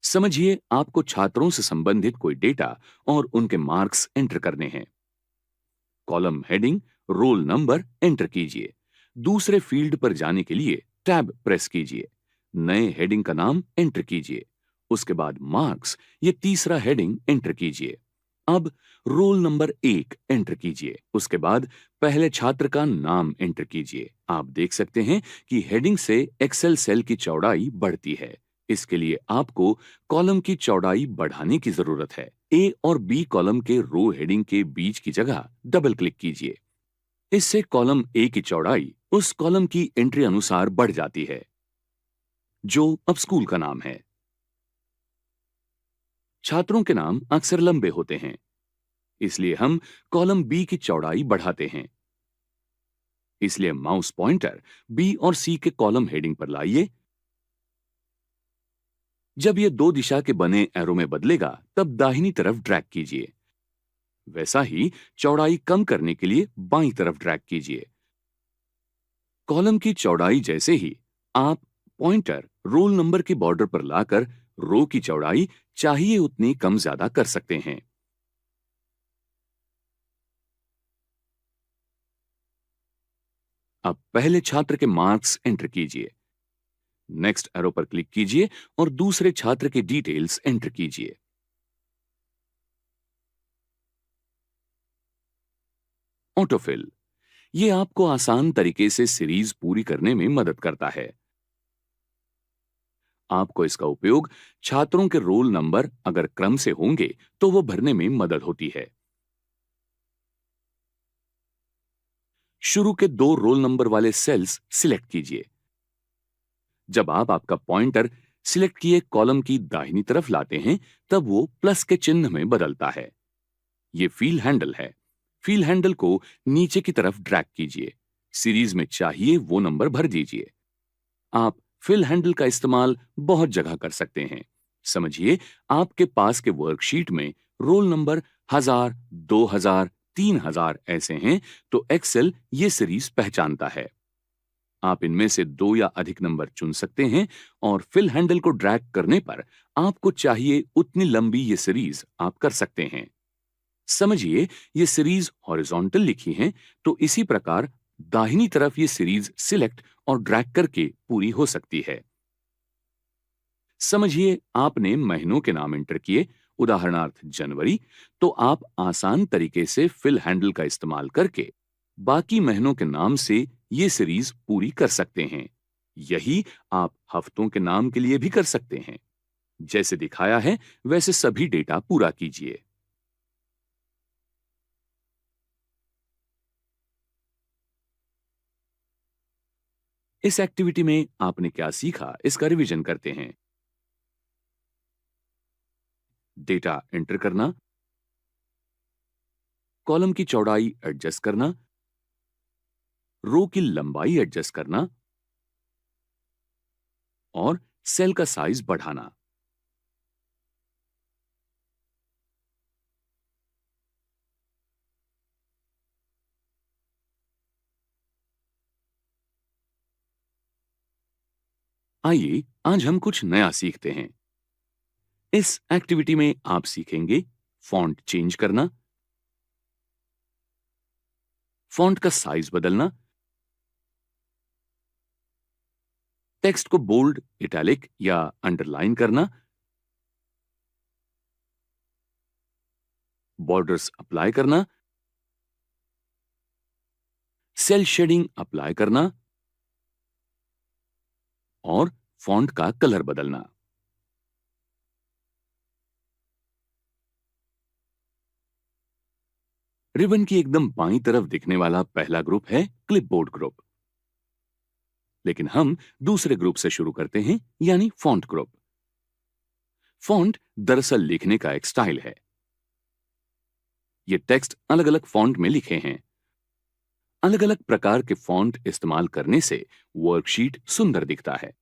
समझिए, आपको छात्रों से संबंधित कोई डेटा और उनके मार्क्स एंटर करने हैं। Column heading roll number enter कीजिए। दूसरे फील्ड पर जाने के लिए टैब प्रेस कीजिए। नए हेडिंग का नाम एंटर कीजिए। उसके बाद मार्क्स, ये तीसरा हेडिंग एंटर कीजिए। अब रोल नंबर 1 एंटर कीजिए। उसके बाद पहले छात्र का नाम एंटर कीजिए। आप देख सकते हैं कि हेडिंग से एक्सेल सेल की चौड़ाई बढ़ती है। इसके लिए आपको कॉलम की चौड़ाई बढ़ाने की जरूरत है। ए और बी कॉलम के रो हेडिंग के बीच की जगह डबल क्लिक कीजिए। इससे कॉलम ए की चौड़ाई उस कॉलम की एंट्री अनुसार बढ़ जाती है, जो अब स्कूल का नाम है। छात्रों के नाम अक्सर लंबे होते हैं, इसलिए हम कॉलम बी की चौड़ाई बढ़ाते हैं। इसलिए माउस पॉइंटर बी और सी के कॉलम हेडिंग पर लाइए। जब यह दो दिशा के बने एरो में बदलेगा, तब दाहिनी तरफ ड्रैग कीजिए। वैसा ही चौड़ाई कम करने के लिए बाईं तरफ ड्रैग कीजिए। कॉलम की चौड़ाई जैसे ही आप पॉइंटर रोल नंबर के बॉर्डर पर लाकर रो की चौड़ाई चाहिए उतनी कम ज्यादा कर सकते हैं। अब पहले छात्र के मार्क्स एंटर कीजिए। नेक्स्ट एरो पर क्लिक कीजिए और दूसरे छात्र के डिटेल्स एंटर कीजिए। ऑटोफिल ये आपको आसान तरीके से सीरीज पूरी करने में मदद करता है। आपको इसका उपयोग छात्रों के रोल नंबर अगर क्रम से होंगे तो वो भरने में मदद होती है। शुरू के 2 रोल नंबर वाले सेल्स सिलेक्ट कीजिए। जब आप आपका पॉइंटर सिलेक्ट किए कॉलम की दाहिनी तरफ लाते हैं तब वो प्लस के चिन्ह में बदलता है। ये फील हैंडल है। फील हैंडल को नीचे की तरफ ड्रैग कीजिए। सीरीज में चाहिए वो नंबर भर दीजिए। आप फिल हैंडल का इस्तेमाल बहुत जगह कर सकते हैं। समझिए, आपके पास के वर्कशीट में रोल नंबर 1000, 2000, 3000 ऐसे हैं तो एक्सेल ये सीरीज पहचानता है। आप इनमें से 2 या अधिक नंबर चुन सकते हैं और फिल हैंडल को ड्रैग करने पर आपको चाहिए उतनी लंबी ये सीरीज आप कर सकते हैं। समझिए, ये सीरीज हॉरिजॉन्टल लिखी हैं तो इसी प्रकार दाहिनी तरफ ये सीरीज सिलेक्ट और ड्रैग करके पूरी हो सकती है। समझिए, आपने महीनों के नाम एंटर किए, उदाहरणार्थ जनवरी, तो आप आसान तरीके से फिल हैंडल का इस्तेमाल करके बाकी महीनों के नाम से ये सीरीज पूरी कर सकते हैं। यही आप हफ्तों के नाम के लिए भी कर सकते हैं। जैसे दिखाया है वैसे सभी डेटा पूरा कीजिए। इस एक्टिविटी में आपने क्या सीखा इसका रिवीजन करते हैं। डेटा एंटर करना, कॉलम की चौड़ाई एडजस्ट करना, रो की लंबाई एडजस्ट करना और सेल का साइज बढ़ाना। आइए आज हम कुछ नया सीखते हैं। इस एक्टिविटी में आप सीखेंगे फॉन्ट चेंज करना, फॉन्ट का साइज बदलना, टेक्स्ट को बोल्ड, इटैलिक या अंडरलाइन करना, बॉर्डर्स अप्लाई करना, सेल शेडिंग अप्लाई करना और फॉन्ट का कलर बदलना। रिबन की एकदम बाईं तरफ दिखने वाला पहला ग्रुप है क्लिपबोर्ड ग्रुप। लेकिन हम दूसरे ग्रुप से शुरू करते हैं, यानी फॉन्ट ग्रुप। फॉन्ट दरअसल लिखने का एक स्टाइल है। ये टेक्स्ट अलग अलग फॉन्ट में लिखे हैं। अलग अलग प्रकार के फॉन्ट इस्तेमाल करने से वर्कशीट सुंदर दिखता है।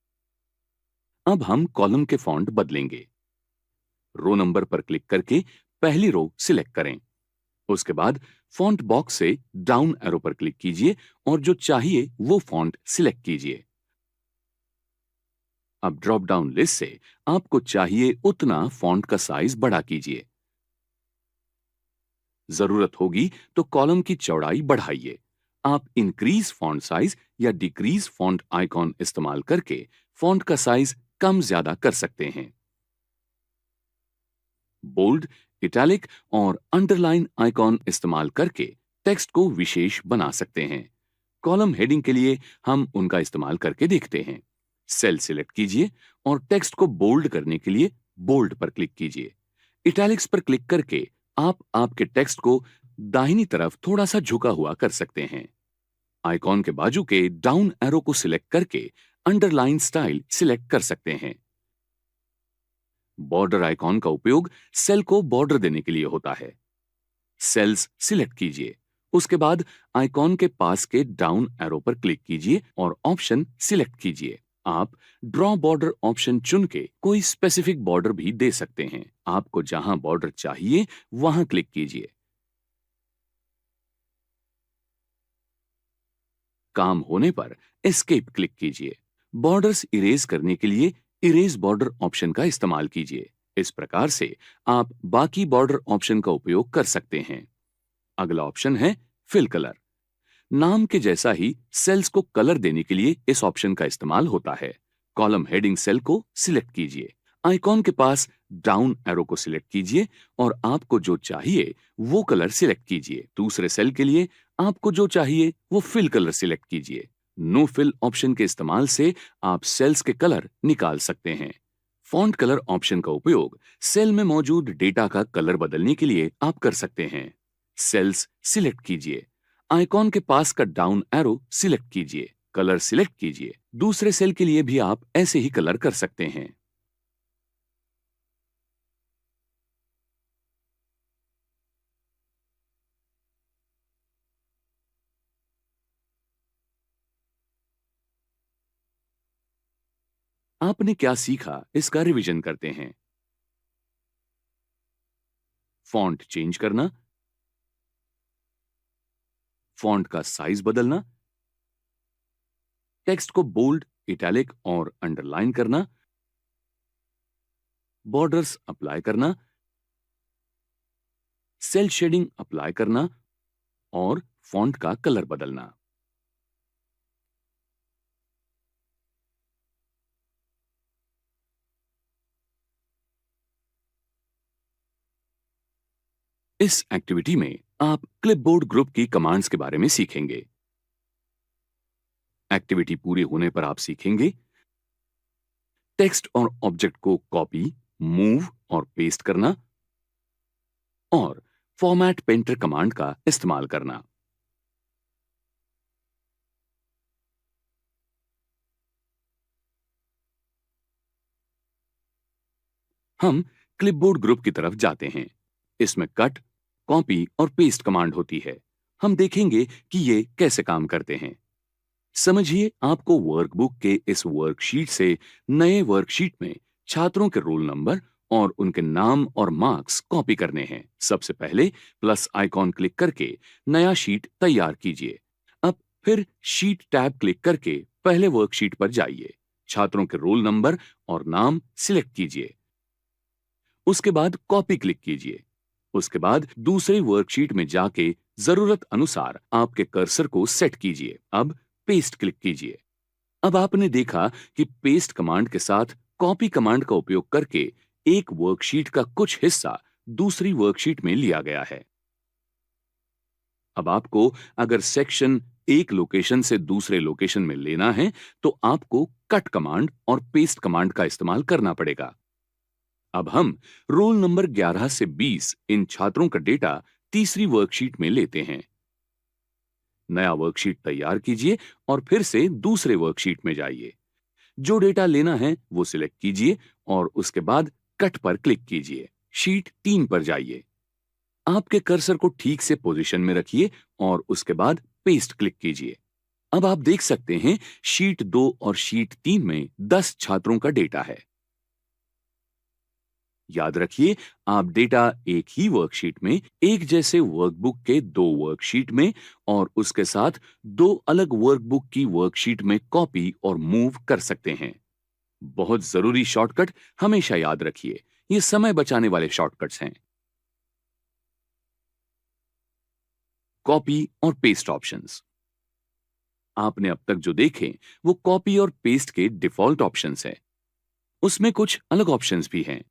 अब हम कॉलम के फॉन्ट बदलेंगे। रो नंबर पर क्लिक करके पहली रो सिलेक्ट करें। उसके बाद फॉन्ट बॉक्स से डाउन एरो पर क्लिक कीजिए और जो चाहिए वो फॉन्ट सिलेक्ट कीजिए। अब ड्रॉप डाउन लिस्ट से आपको चाहिए उतना फॉन्ट का साइज बड़ा कीजिए। जरूरत होगी तो कॉलम की चौड़ाई बढ़ाइए। आप इंक्रीज फॉन्ट साइज या डिक्रीज फॉन्ट आइकॉन इस्तेमाल करके फॉन्ट का साइज कम ज्यादा कर सकते हैं। बोल्ड, इटैलिक और अंडरलाइन आइकॉन इस्तेमाल करके टेक्स्ट को विशेष बना सकते हैं। कॉलम हेडिंग के लिए हम उनका इस्तेमाल करके देखते हैं। सेल सिलेक्ट कीजिए और टेक्स्ट को बोल्ड करने के लिए बोल्ड पर क्लिक कीजिए। इटैलिक्स पर क्लिक करके आप आपके टेक्स्ट को दाहिनी तरफ थोड़ा सा झुका हुआ कर सकते हैं। आइकॉन के बाजू के डाउन एरो को सिलेक्ट करके अंडरलाइन स्टाइल सिलेक्ट कर सकते हैं। बॉर्डर आइकॉन का उपयोग सेल को बॉर्डर देने के लिए होता है। सेल्स सिलेक्ट कीजिए। उसके बाद आइकॉन के पास के डाउन एरो पर क्लिक कीजिए और ऑप्शन सिलेक्ट कीजिए। आप ड्रॉ बॉर्डर ऑप्शन चुन के कोई स्पेसिफिक बॉर्डर भी दे सकते हैं। आपको जहां बॉर्डर चाहिए वहां क्लिक कीजिए। काम होने पर एस्केप क्लिक कीजिए। बॉर्डर्स इरेज करने के लिए इरेज बॉर्डर ऑप्शन का इस्तेमाल कीजिए। इस प्रकार से आप बाकी बॉर्डर ऑप्शन का उपयोग कर सकते हैं। अगला ऑप्शन है फिल कलर। नाम के जैसा ही सेल्स को कलर देने के लिए इस ऑप्शन का इस्तेमाल होता है। कॉलम हेडिंग सेल को सिलेक्ट कीजिए, आइकॉन के पास डाउन एरो को सिलेक्ट कीजिए और आपको जो चाहिए वो कलर सिलेक्ट कीजिए। दूसरे सेल के लिए आपको जो चाहिए वो फिल कलर सिलेक्ट कीजिए। नो फिल ऑप्शन के इस्तेमाल से आप सेल्स के कलर निकाल सकते हैं। फॉन्ट कलर ऑप्शन का उपयोग सेल में मौजूद डेटा का कलर बदलने के लिए आप कर सकते हैं। सेल्स सिलेक्ट कीजिए, आइकॉन के पास का डाउन एरो सिलेक्ट कीजिए, कलर सिलेक्ट कीजिए। दूसरे सेल के लिए भी आप ऐसे ही कलर कर सकते हैं। आपने क्या सीखा, इसका रिवीजन करते हैं। फॉन्ट चेंज करना, फॉन्ट का साइज बदलना, टेक्स्ट को बोल्ड, इटैलिक और अंडरलाइन करना, बॉर्डर्स अप्लाई करना, सेल शेडिंग अप्लाई करना और फॉन्ट का कलर बदलना। इस एक्टिविटी में आप क्लिपबोर्ड ग्रुप की कमांड्स के बारे में सीखेंगे। एक्टिविटी पूरी होने पर आप सीखेंगे टेक्स्ट और ऑब्जेक्ट को कॉपी, मूव और पेस्ट करना और फॉर्मेट पेंटर कमांड का इस्तेमाल करना। हम क्लिपबोर्ड ग्रुप की तरफ जाते हैं। इसमें कट, कॉपी और पेस्ट कमांड होती है। हम देखेंगे कि ये कैसे काम करते हैं। समझिए, आपको वर्कबुक के इस वर्कशीट से नए वर्कशीट में छात्रों के रोल नंबर और उनके नाम और मार्क्स कॉपी करने हैं। सबसे पहले प्लस आइकॉन क्लिक करके नया शीट तैयार कीजिए। अब फिर शीट टैब क्लिक करके पहले वर्कशीट पर जाइए। छात्रों के रोल नंबर और नाम सिलेक्ट कीजिए। उसके बाद कॉपी क्लिक कीजिए। उसके बाद दूसरी वर्कशीट में जाके जरूरत अनुसार आपके कर्सर को सेट कीजिए। अब पेस्ट क्लिक कीजिए। अब आपने देखा कि पेस्ट कमांड के साथ कॉपी कमांड का उपयोग करके एक वर्कशीट का कुछ हिस्सा दूसरी वर्कशीट में लिया गया है। अब आपको अगर सेक्शन एक लोकेशन से दूसरे लोकेशन में लेना है तो आपको कट कमांड और पेस्ट कमांड का इस्तेमाल करना पड़ेगा। अब हम रोल नंबर 11 से 20 इन छात्रों का डेटा तीसरी वर्कशीट में लेते हैं। नया वर्कशीट तैयार कीजिए और फिर से दूसरे वर्कशीट में जाइए। जो डेटा लेना है वो सिलेक्ट कीजिए और उसके बाद कट पर क्लिक कीजिए। शीट 3 पर जाइए। आपके कर्सर को ठीक से पोजीशन में रखिए और उसके बाद पेस्ट क्लिक कीजिए। अब आप देख सकते हैं शीट 2 और शीट 3 में 10 छात्रों का डेटा है। याद रखिए, आप डेटा एक ही वर्कशीट में एक जैसे वर्कबुक के 2 वर्कशीट में और उसके साथ 2 अलग वर्कबुक की वर्कशीट में कॉपी और मूव कर सकते हैं। बहुत जरूरी शॉर्टकट हमेशा याद रखिए, ये समय बचाने वाले शॉर्टकट्स हैं। कॉपी और पेस्ट ऑप्शंस। आपने अब तक जो देखे वो कॉपी और पेस्ट के डिफॉल्ट ऑप्शंस हैं। उसमें कुछ अलग ऑप्शंस भी हैं।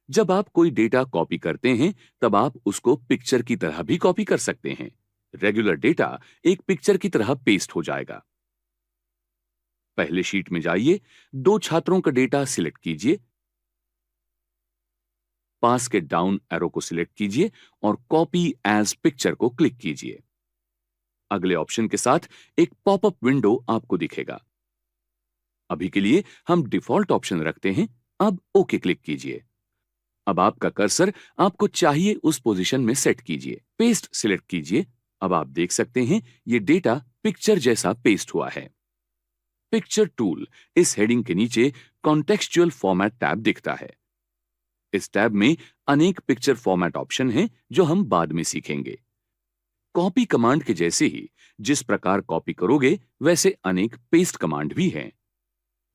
जब आप कोई डेटा कॉपी करते हैं तब आप उसको पिक्चर की तरह भी कॉपी कर सकते हैं। रेगुलर डेटा एक पिक्चर की तरह पेस्ट हो जाएगा। पहले शीट में जाइए, 2 छात्रों का डेटा सिलेक्ट कीजिए, पास के डाउन एरो को सिलेक्ट कीजिए और कॉपी एज पिक्चर को क्लिक कीजिए। अगले ऑप्शन के साथ एक पॉपअप विंडो आपको दिखेगा। अभी के लिए हम डिफॉल्ट ऑप्शन रखते हैं। अब ओके क्लिक कीजिए। अब आपका कर्सर आपको चाहिए उस पोजीशन में सेट कीजिए। पेस्ट सिलेक्ट कीजिए। अब आप देख सकते हैं ये डेटा पिक्चर जैसा पेस्ट हुआ है। पिक्चर टूल इस हेडिंग के नीचे कॉन्टेक्सचुअल फॉर्मेट टैब दिखता है। इस टैब में अनेक पिक्चर फॉर्मेट ऑप्शन हैं जो हम बाद में सीखेंगे। कॉपी कमांड के जैसे ही जिस प्रकार कॉपी करोगे वैसे अनेक पेस्ट कमांड भी हैं।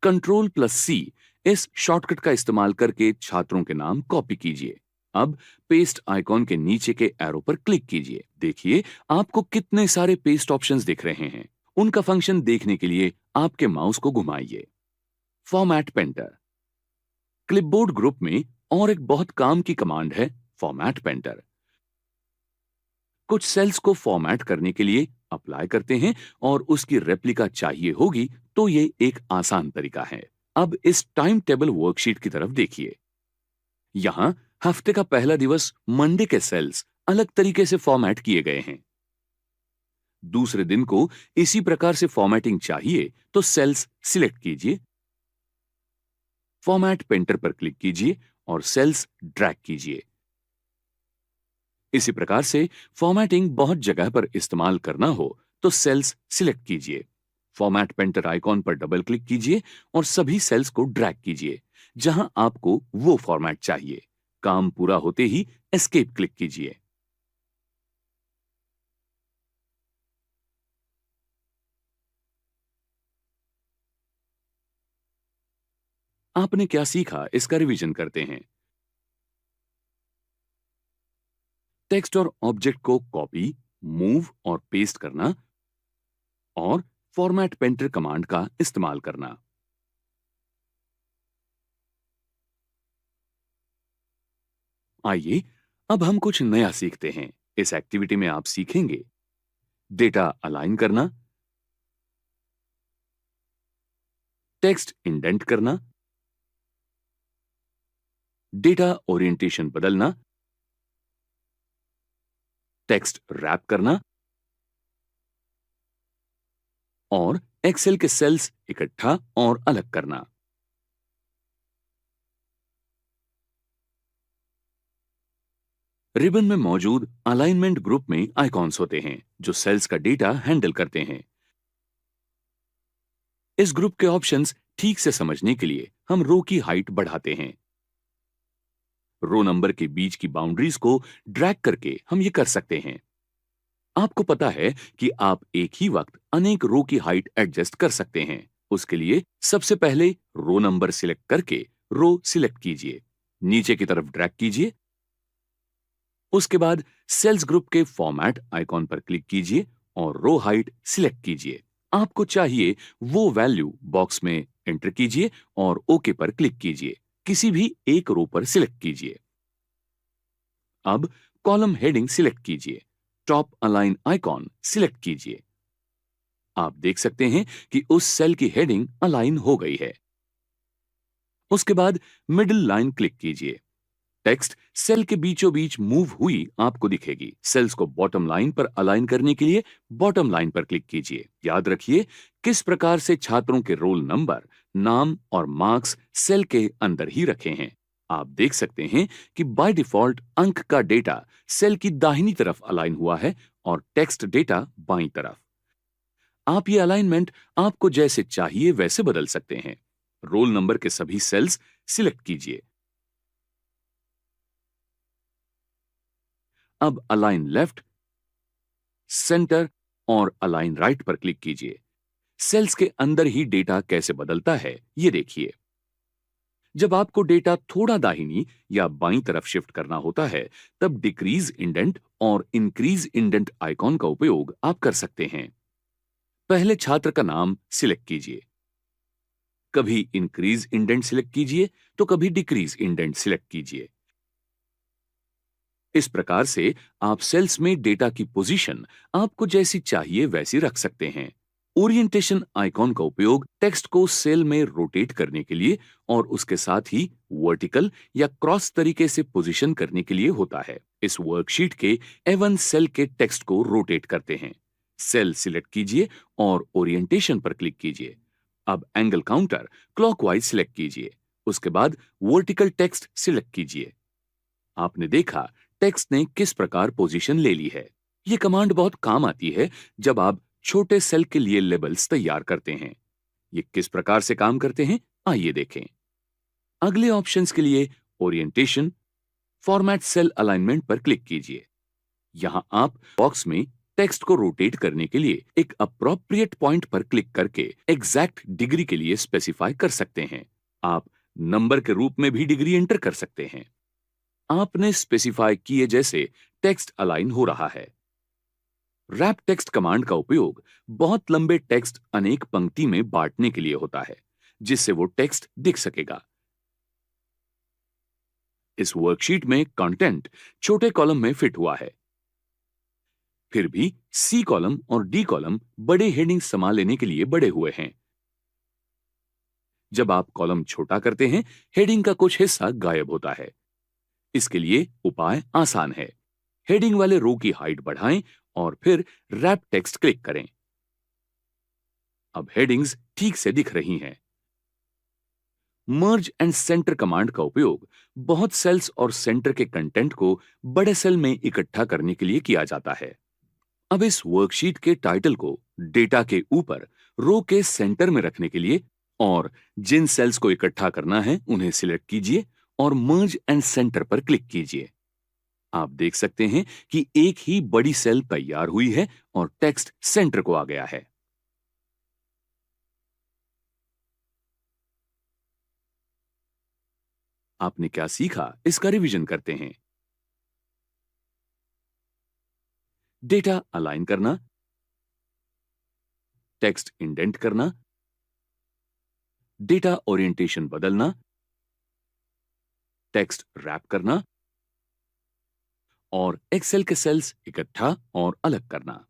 Ctrl+C इस शॉर्टकट का इस्तेमाल करके छात्रों के नाम कॉपी कीजिए। अब पेस्ट आइकॉन के नीचे के एरो पर क्लिक कीजिए। देखिए आपको कितने सारे पेस्ट ऑप्शंस दिख रहे हैं। उनका फंक्शन देखने के लिए आपके माउस को घुमाइए। Format painter. क्लिपबोर्ड ग्रुप में और एक बहुत काम की कमांड है फॉर्मेट पेंटर। कुछ सेल्स को फॉर्मेट करने के लिए अप्लाई करते हैं और उसकी रेप्लिका चाहिए होगी तो ये एक आसान तरीका है। अब इस टाइम टेबल वर्कशीट की तरफ देखिए। यहां हफ्ते का पहला दिवस मंडे के सेल्स अलग तरीके से फॉर्मेट किए गए हैं। दूसरे दिन को इसी प्रकार से फॉर्मेटिंग चाहिए तो सेल्स सिलेक्ट कीजिए, फॉर्मेट पेंटर पर क्लिक कीजिए और सेल्स ड्रैग कीजिए। इसी प्रकार से फॉर्मेटिंग बहुत जगह पर इस्तेमाल करना हो तो सेल्स सिलेक्ट कीजिए, फॉर्मेट पेंटर आइकॉन पर डबल क्लिक कीजिए और सभी सेल्स को ड्रैग कीजिए जहां आपको वो फॉर्मेट चाहिए। काम पूरा होते ही एस्केप क्लिक कीजिए। आपने क्या सीखा, इसका रिवीजन करते हैं। टेक्स्ट और ऑब्जेक्ट को कॉपी, मूव और पेस्ट करना और फॉर्मेट पेंटर कमांड का इस्तेमाल करना। आइए अब हम कुछ नया सीखते हैं। इस एक्टिविटी में आप सीखेंगे डेटा अलाइन करना, टेक्स्ट इंडेंट करना, डेटा ओरिएंटेशन बदलना, टेक्स्ट रैप करना और एक्सेल के सेल्स इकट्ठा और अलग करना। रिबन में मौजूद अलाइनमेंट ग्रुप में आइकॉन्स होते हैं जो सेल्स का डेटा हैंडल करते हैं। इस ग्रुप के ऑप्शंस ठीक से समझने के लिए हम रो की हाइट बढ़ाते हैं। रो नंबर के बीच की बाउंड्रीज को ड्रैग करके हम ये कर सकते हैं। आपको पता है कि आप एक ही वक्त अनेक रो की हाइट एडजस्ट कर सकते हैं। उसके लिए सबसे पहले रो नंबर सिलेक्ट करके रो सिलेक्ट कीजिए, नीचे की तरफ ड्रैग कीजिए। उसके बाद सेल्स ग्रुप के फॉर्मेट आइकॉन पर क्लिक कीजिए और रो हाइट सिलेक्ट कीजिए। आपको चाहिए वो वैल्यू बॉक्स में एंटर कीजिए और ओके पर क्लिक कीजिए। किसी भी एक रो पर सिलेक्ट कीजिए। अब कॉलम हेडिंग सिलेक्ट कीजिए, टॉप अलाइन आइकॉन सिलेक्ट कीजिए। आप देख सकते हैं कि उस सेल की हेडिंग अलाइन हो गई है। उसके बाद मिडिल लाइन क्लिक कीजिए। टेक्स्ट सेल के बीचों बीच मूव हुई आपको दिखेगी। सेल्स को बॉटम लाइन पर अलाइन करने के लिए बॉटम लाइन पर क्लिक कीजिए। याद रखिए किस प्रकार से छात्रों के रोल नंबर, नाम और मार्क्स सेल के अंदर ही रखे हैं। आप देख सकते हैं कि बाय डिफॉल्ट अंक का डेटा सेल की दाहिनी तरफ अलाइन हुआ है और टेक्स्ट डेटा बाईं तरफ। आप ये अलाइनमेंट आपको जैसे चाहिए वैसे बदल सकते हैं। रोल नंबर के सभी सेल्स सिलेक्ट कीजिए। अब अलाइन लेफ्ट, सेंटर और अलाइन राइट पर क्लिक कीजिए। सेल्स के अंदर ही डेटा कैसे बदलता है ये देखिए। जब आपको डेटा थोड़ा दाहिनी या बाईं तरफ शिफ्ट करना होता है तब डिक्रीज इंडेंट और इंक्रीज इंडेंट आइकॉन का उपयोग आप कर सकते हैं। पहले छात्र का नाम सिलेक्ट कीजिए, कभी इंक्रीज इंडेंट सिलेक्ट कीजिए तो कभी डिक्रीज इंडेंट सिलेक्ट कीजिए। इस प्रकार से आप सेल्स में डेटा की पोजीशन आपको जैसी चाहिए वैसी रख सकते हैं। ओरिएंटेशन आइकॉन का उपयोग टेक्स्ट को सेल में रोटेट करने के लिए और उसके साथ ही वर्टिकल या क्रॉस तरीके से पोजीशन करने के लिए होता है। इस वर्कशीट के A1 सेल के टेक्स्ट को रोटेट करते हैं। सेल सिलेक्ट कीजिए और ओरिएंटेशन पर क्लिक कीजिए। अब एंगल काउंटर क्लॉकवाइज सिलेक्ट कीजिए। उसके बाद वर्टिकल टेक्स्ट सिलेक्ट कीजिए। आपने देखा टेक्स्ट ने किस प्रकार पोजीशन ले ली है। यह कमांड बहुत काम आती है जब आप छोटे सेल के लिए लेबल्स तैयार करते हैं। ये किस प्रकार से काम करते हैं आइए देखें। अगले ऑप्शंस के लिए ओरिएंटेशन, फॉर्मेट सेल अलाइनमेंट पर क्लिक कीजिए। यहां आप बॉक्स में टेक्स्ट को रोटेट करने के लिए एक अप्रोप्रिएट पॉइंट पर क्लिक करके एग्जैक्ट डिग्री के लिए स्पेसिफाई कर सकते हैं। आप नंबर के रूप में भी डिग्री एंटर कर सकते हैं। आपने स्पेसिफाई किए जैसे टेक्स्ट अलाइन हो रहा है। रैप टेक्स्ट कमांड का उपयोग बहुत लंबे टेक्स्ट अनेक पंक्ति में बांटने के लिए होता है, जिससे वो टेक्स्ट दिख सकेगा। इस वर्कशीट में कंटेंट छोटे कॉलम में फिट हुआ है, फिर भी सी कॉलम और डी कॉलम बड़े हेडिंग संभाल लेने के लिए बड़े हुए हैं। जब आप कॉलम छोटा करते हैं, हेडिंग का कुछ हिस्सा गायब होता है। इसके लिए उपाय आसान है। हेडिंग वाले रो की हाइट बढ़ाएं और फिर रैप टेक्स्ट क्लिक करें। अब हेडिंग्स ठीक से दिख रही हैं। मर्ज एंड सेंटर कमांड का उपयोग बहुत सेल्स और सेंटर के कंटेंट को बड़े सेल में इकट्ठा करने के लिए किया जाता है। अब इस वर्कशीट के टाइटल को डेटा के ऊपर रो के सेंटर में रखने के लिए और जिन सेल्स को इकट्ठा करना है उन्हें सिलेक्ट कीजिए और मर्ज एंड सेंटर पर क्लिक कीजिए। आप देख सकते हैं कि एक ही बड़ी सेल तैयार हुई है और टेक्स्ट सेंटर को आ गया है। आपने क्या सीखा, इसका रिवीजन करते हैं। डेटा अलाइन करना, टेक्स्ट इंडेंट करना, डेटा ओरिएंटेशन बदलना, टेक्स्ट रैप करना और एक्सेल के सेल्स इकट्ठा और अलग करना।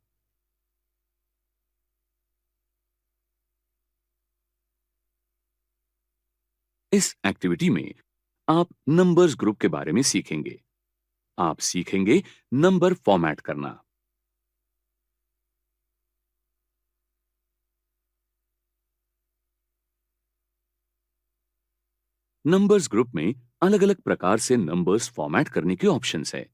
इस एक्टिविटी में आप नंबर्स ग्रुप के बारे में सीखेंगे। आप सीखेंगे नंबर फॉर्मेट करना। नंबर्स ग्रुप में अलग अलग प्रकार से नंबर्स फॉर्मेट करने के ऑप्शंस है।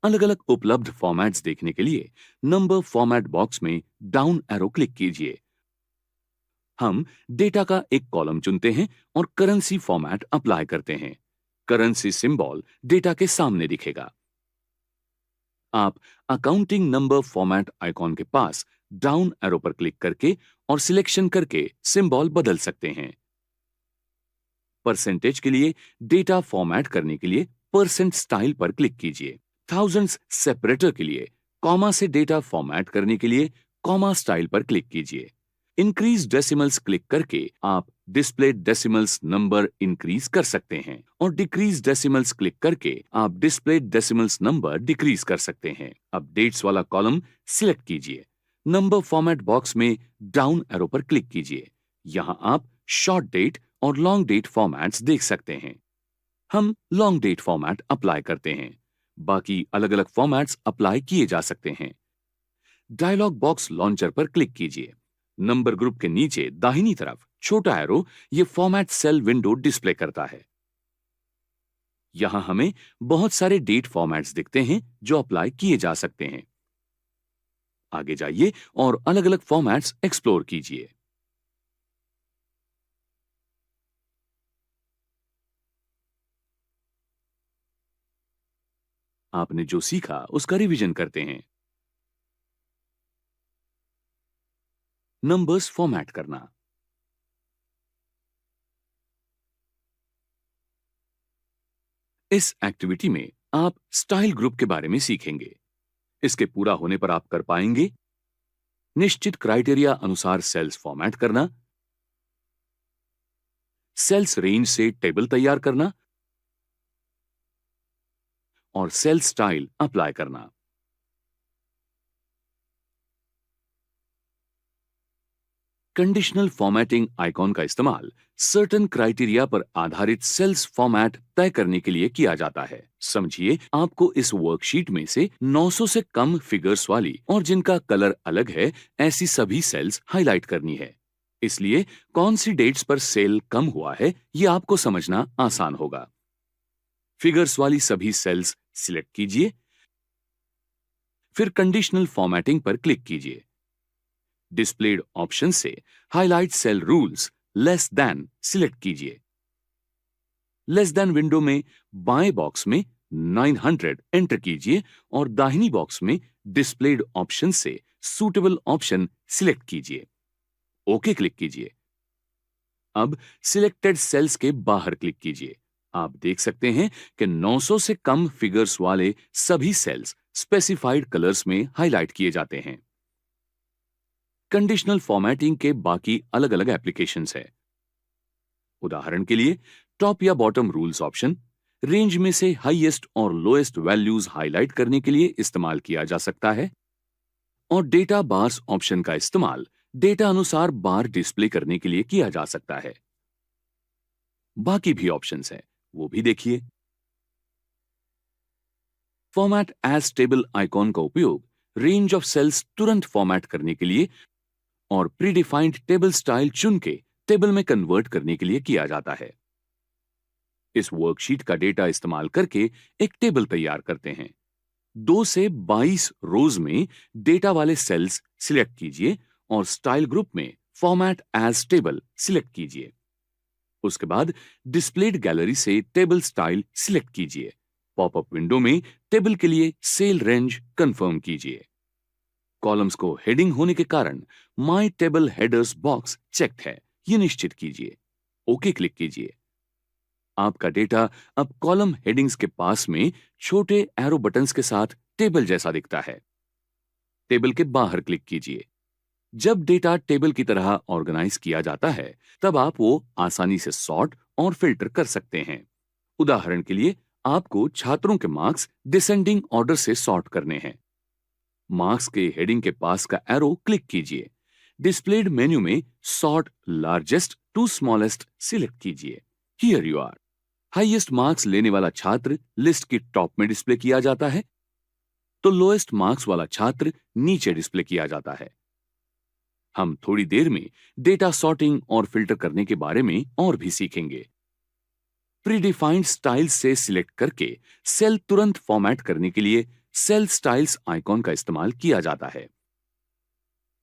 अलग अलग उपलब्ध फॉर्मेट्स देखने के लिए नंबर फॉर्मेट बॉक्स में डाउन एरो क्लिक कीजिए। हम डेटा का एक कॉलम चुनते हैं और करेंसी फॉर्मेट अप्लाई करते हैं। करेंसी सिंबल डेटा के सामने दिखेगा। आप अकाउंटिंग नंबर फॉर्मेट आइकॉन के पास डाउन एरो पर क्लिक करके और सिलेक्शन करके सिंबल बदल सकते हैं। परसेंटेज के लिए डेटा फॉर्मेट करने के लिए परसेंट स्टाइल पर क्लिक कीजिए। थाउजेंड्स सेपरेटर के लिए कॉमा से डेटा फॉर्मेट करने के लिए कॉमा स्टाइल पर क्लिक कीजिए। इंक्रीज डेसिमल्स क्लिक करके आप डिस्प्ले डेसिमल्स नंबर इंक्रीज कर सकते हैं और डिक्रीज डेसिमल्स क्लिक करके आप डिस्प्ले डेसिमल्स नंबर डिक्रीज कर सकते हैं। अब डेट्स वाला कॉलम सिलेक्ट कीजिए। नंबर फॉर्मेट बॉक्स में डाउन एरो पर क्लिक कीजिए। यहां आप शॉर्ट डेट और लॉन्ग डेट फॉर्मेट्स देख सकते हैं। हम लॉन्ग डेट फॉर्मेट अप्लाई करते हैं। बाकी अलग अलग फॉर्मेट्स अप्लाई किए जा सकते हैं। डायलॉग बॉक्स लॉन्चर पर क्लिक कीजिए। नंबर ग्रुप के नीचे दाहिनी तरफ छोटा एरो ये फॉर्मेट सेल विंडो डिस्प्ले करता है। यहां हमें बहुत सारे डेट फॉर्मेट्स दिखते हैं जो अप्लाई किए जा सकते हैं। आगे जाइए और अलग अलग फॉर्मेट्स एक्सप्लोर कीजिए। आपने जो सीखा उसका रिवीजन करते हैं। नंबर्स फॉर्मेट करना, इस एक्टिविटी में आप स्टाइल ग्रुप के बारे में सीखेंगे। इसके पूरा होने पर आप कर पाएंगे निश्चित क्राइटेरिया अनुसार सेल्स फॉर्मेट करना, सेल्स रेंज से टेबल तैयार करना और सेल स्टाइल अप्लाई करना। कंडीशनल फॉर्मेटिंग आइकॉन का इस्तेमाल सर्टेन क्राइटेरिया पर आधारित सेल्स फॉर्मेट तय करने के लिए किया जाता है। समझिए, आपको इस वर्कशीट में से 900 से कम फिगर्स वाली और जिनका कलर अलग है ऐसी सभी सेल्स हाईलाइट करनी है। इसलिए कौन सी डेट्स पर सेल कम हुआ है ये आपको समझना आसान होगा। फिगर्स वाली सभी सेल्स सिलेक्ट कीजिए, फिर कंडीशनल फॉर्मेटिंग पर क्लिक कीजिए। डिस्प्लेड ऑप्शन से highlight cell rules less than select कीजिए। लेस देन विंडो में बाएं बॉक्स में 900 एंटर कीजिए और दाहिनी बॉक्स में डिस्प्लेड ऑप्शन से सूटेबल ऑप्शन सिलेक्ट कीजिए। ओके क्लिक कीजिए। अब सिलेक्टेड सेल्स के बाहर क्लिक कीजिए। आप देख सकते हैं कि 900 से कम फिगर्स वाले सभी सेल्स स्पेसिफाइड कलर्स में हाईलाइट किए जाते हैं। कंडीशनल फॉर्मेटिंग के बाकी अलग अलग एप्लीकेशंस है। उदाहरण के लिए टॉप या बॉटम रूल्स ऑप्शन रेंज में से हाईएस्ट और लोएस्ट वैल्यूज हाईलाइट करने के लिए इस्तेमाल किया जा सकता है, और डेटा बार्स ऑप्शन का इस्तेमाल डेटा अनुसार बार डिस्प्ले करने के लिए किया जा सकता है। बाकी भी ऑप्शंस हैं, वो भी देखिए। फॉर्मेट एज टेबल आइकॉन का उपयोग रेंज ऑफ सेल्स तुरंत फॉर्मेट करने के लिए और प्रीडिफाइंड टेबल स्टाइल चुन के टेबल में कन्वर्ट करने के लिए किया जाता है। इस वर्कशीट का डेटा इस्तेमाल करके एक टेबल तैयार करते हैं। 2 से 22 रोज में डेटा वाले सेल्स सिलेक्ट कीजिए और स्टाइल ग्रुप में फॉर्मेट एज टेबल सिलेक्ट कीजिए। उसके बाद डिस्प्लेड गैलरी से टेबल स्टाइल सिलेक्ट कीजिए। पॉपअप विंडो में टेबल के लिए सेल रेंज कंफर्म कीजिए। कॉलम्स को हेडिंग होने के कारण my table headers box checked है, ये निश्चित कीजिए। ओके क्लिक कीजिए। आपका डेटा अब कॉलम हेडिंग्स के पास में छोटे एरो बटन्स के साथ टेबल जैसा दिखता है। टेबल के बाहर क्लिक कीजिए। जब डेटा टेबल की तरह ऑर्गेनाइज किया जाता है, तब आप वो आसानी से सॉर्ट और फिल्टर कर सकते हैं। उदाहरण के लिए आपको छात्रों के मार्क्स डिसेंडिंग ऑर्डर से सॉर्ट करने हैं। मार्क्स के हेडिंग के पास का एरो क्लिक कीजिए। डिस्प्लेड मेन्यू में sort largest to smallest select कीजिए। Here you are. Highest marks लेने वाला छात्र लिस्ट की टॉप में डिस्प्ले किया जाता है, तो लोएस्ट मार्क्स वाला छात्र नीचे डिस्प्ले किया जाता है। हम थोड़ी देर में डेटा सॉर्टिंग और फिल्टर करने के बारे में और भी सीखेंगे। प्रीडिफाइंड स्टाइल्स से सिलेक्ट करके सेल तुरंत फॉर्मेट करने के लिए सेल स्टाइल्स आइकॉन का इस्तेमाल किया जाता है।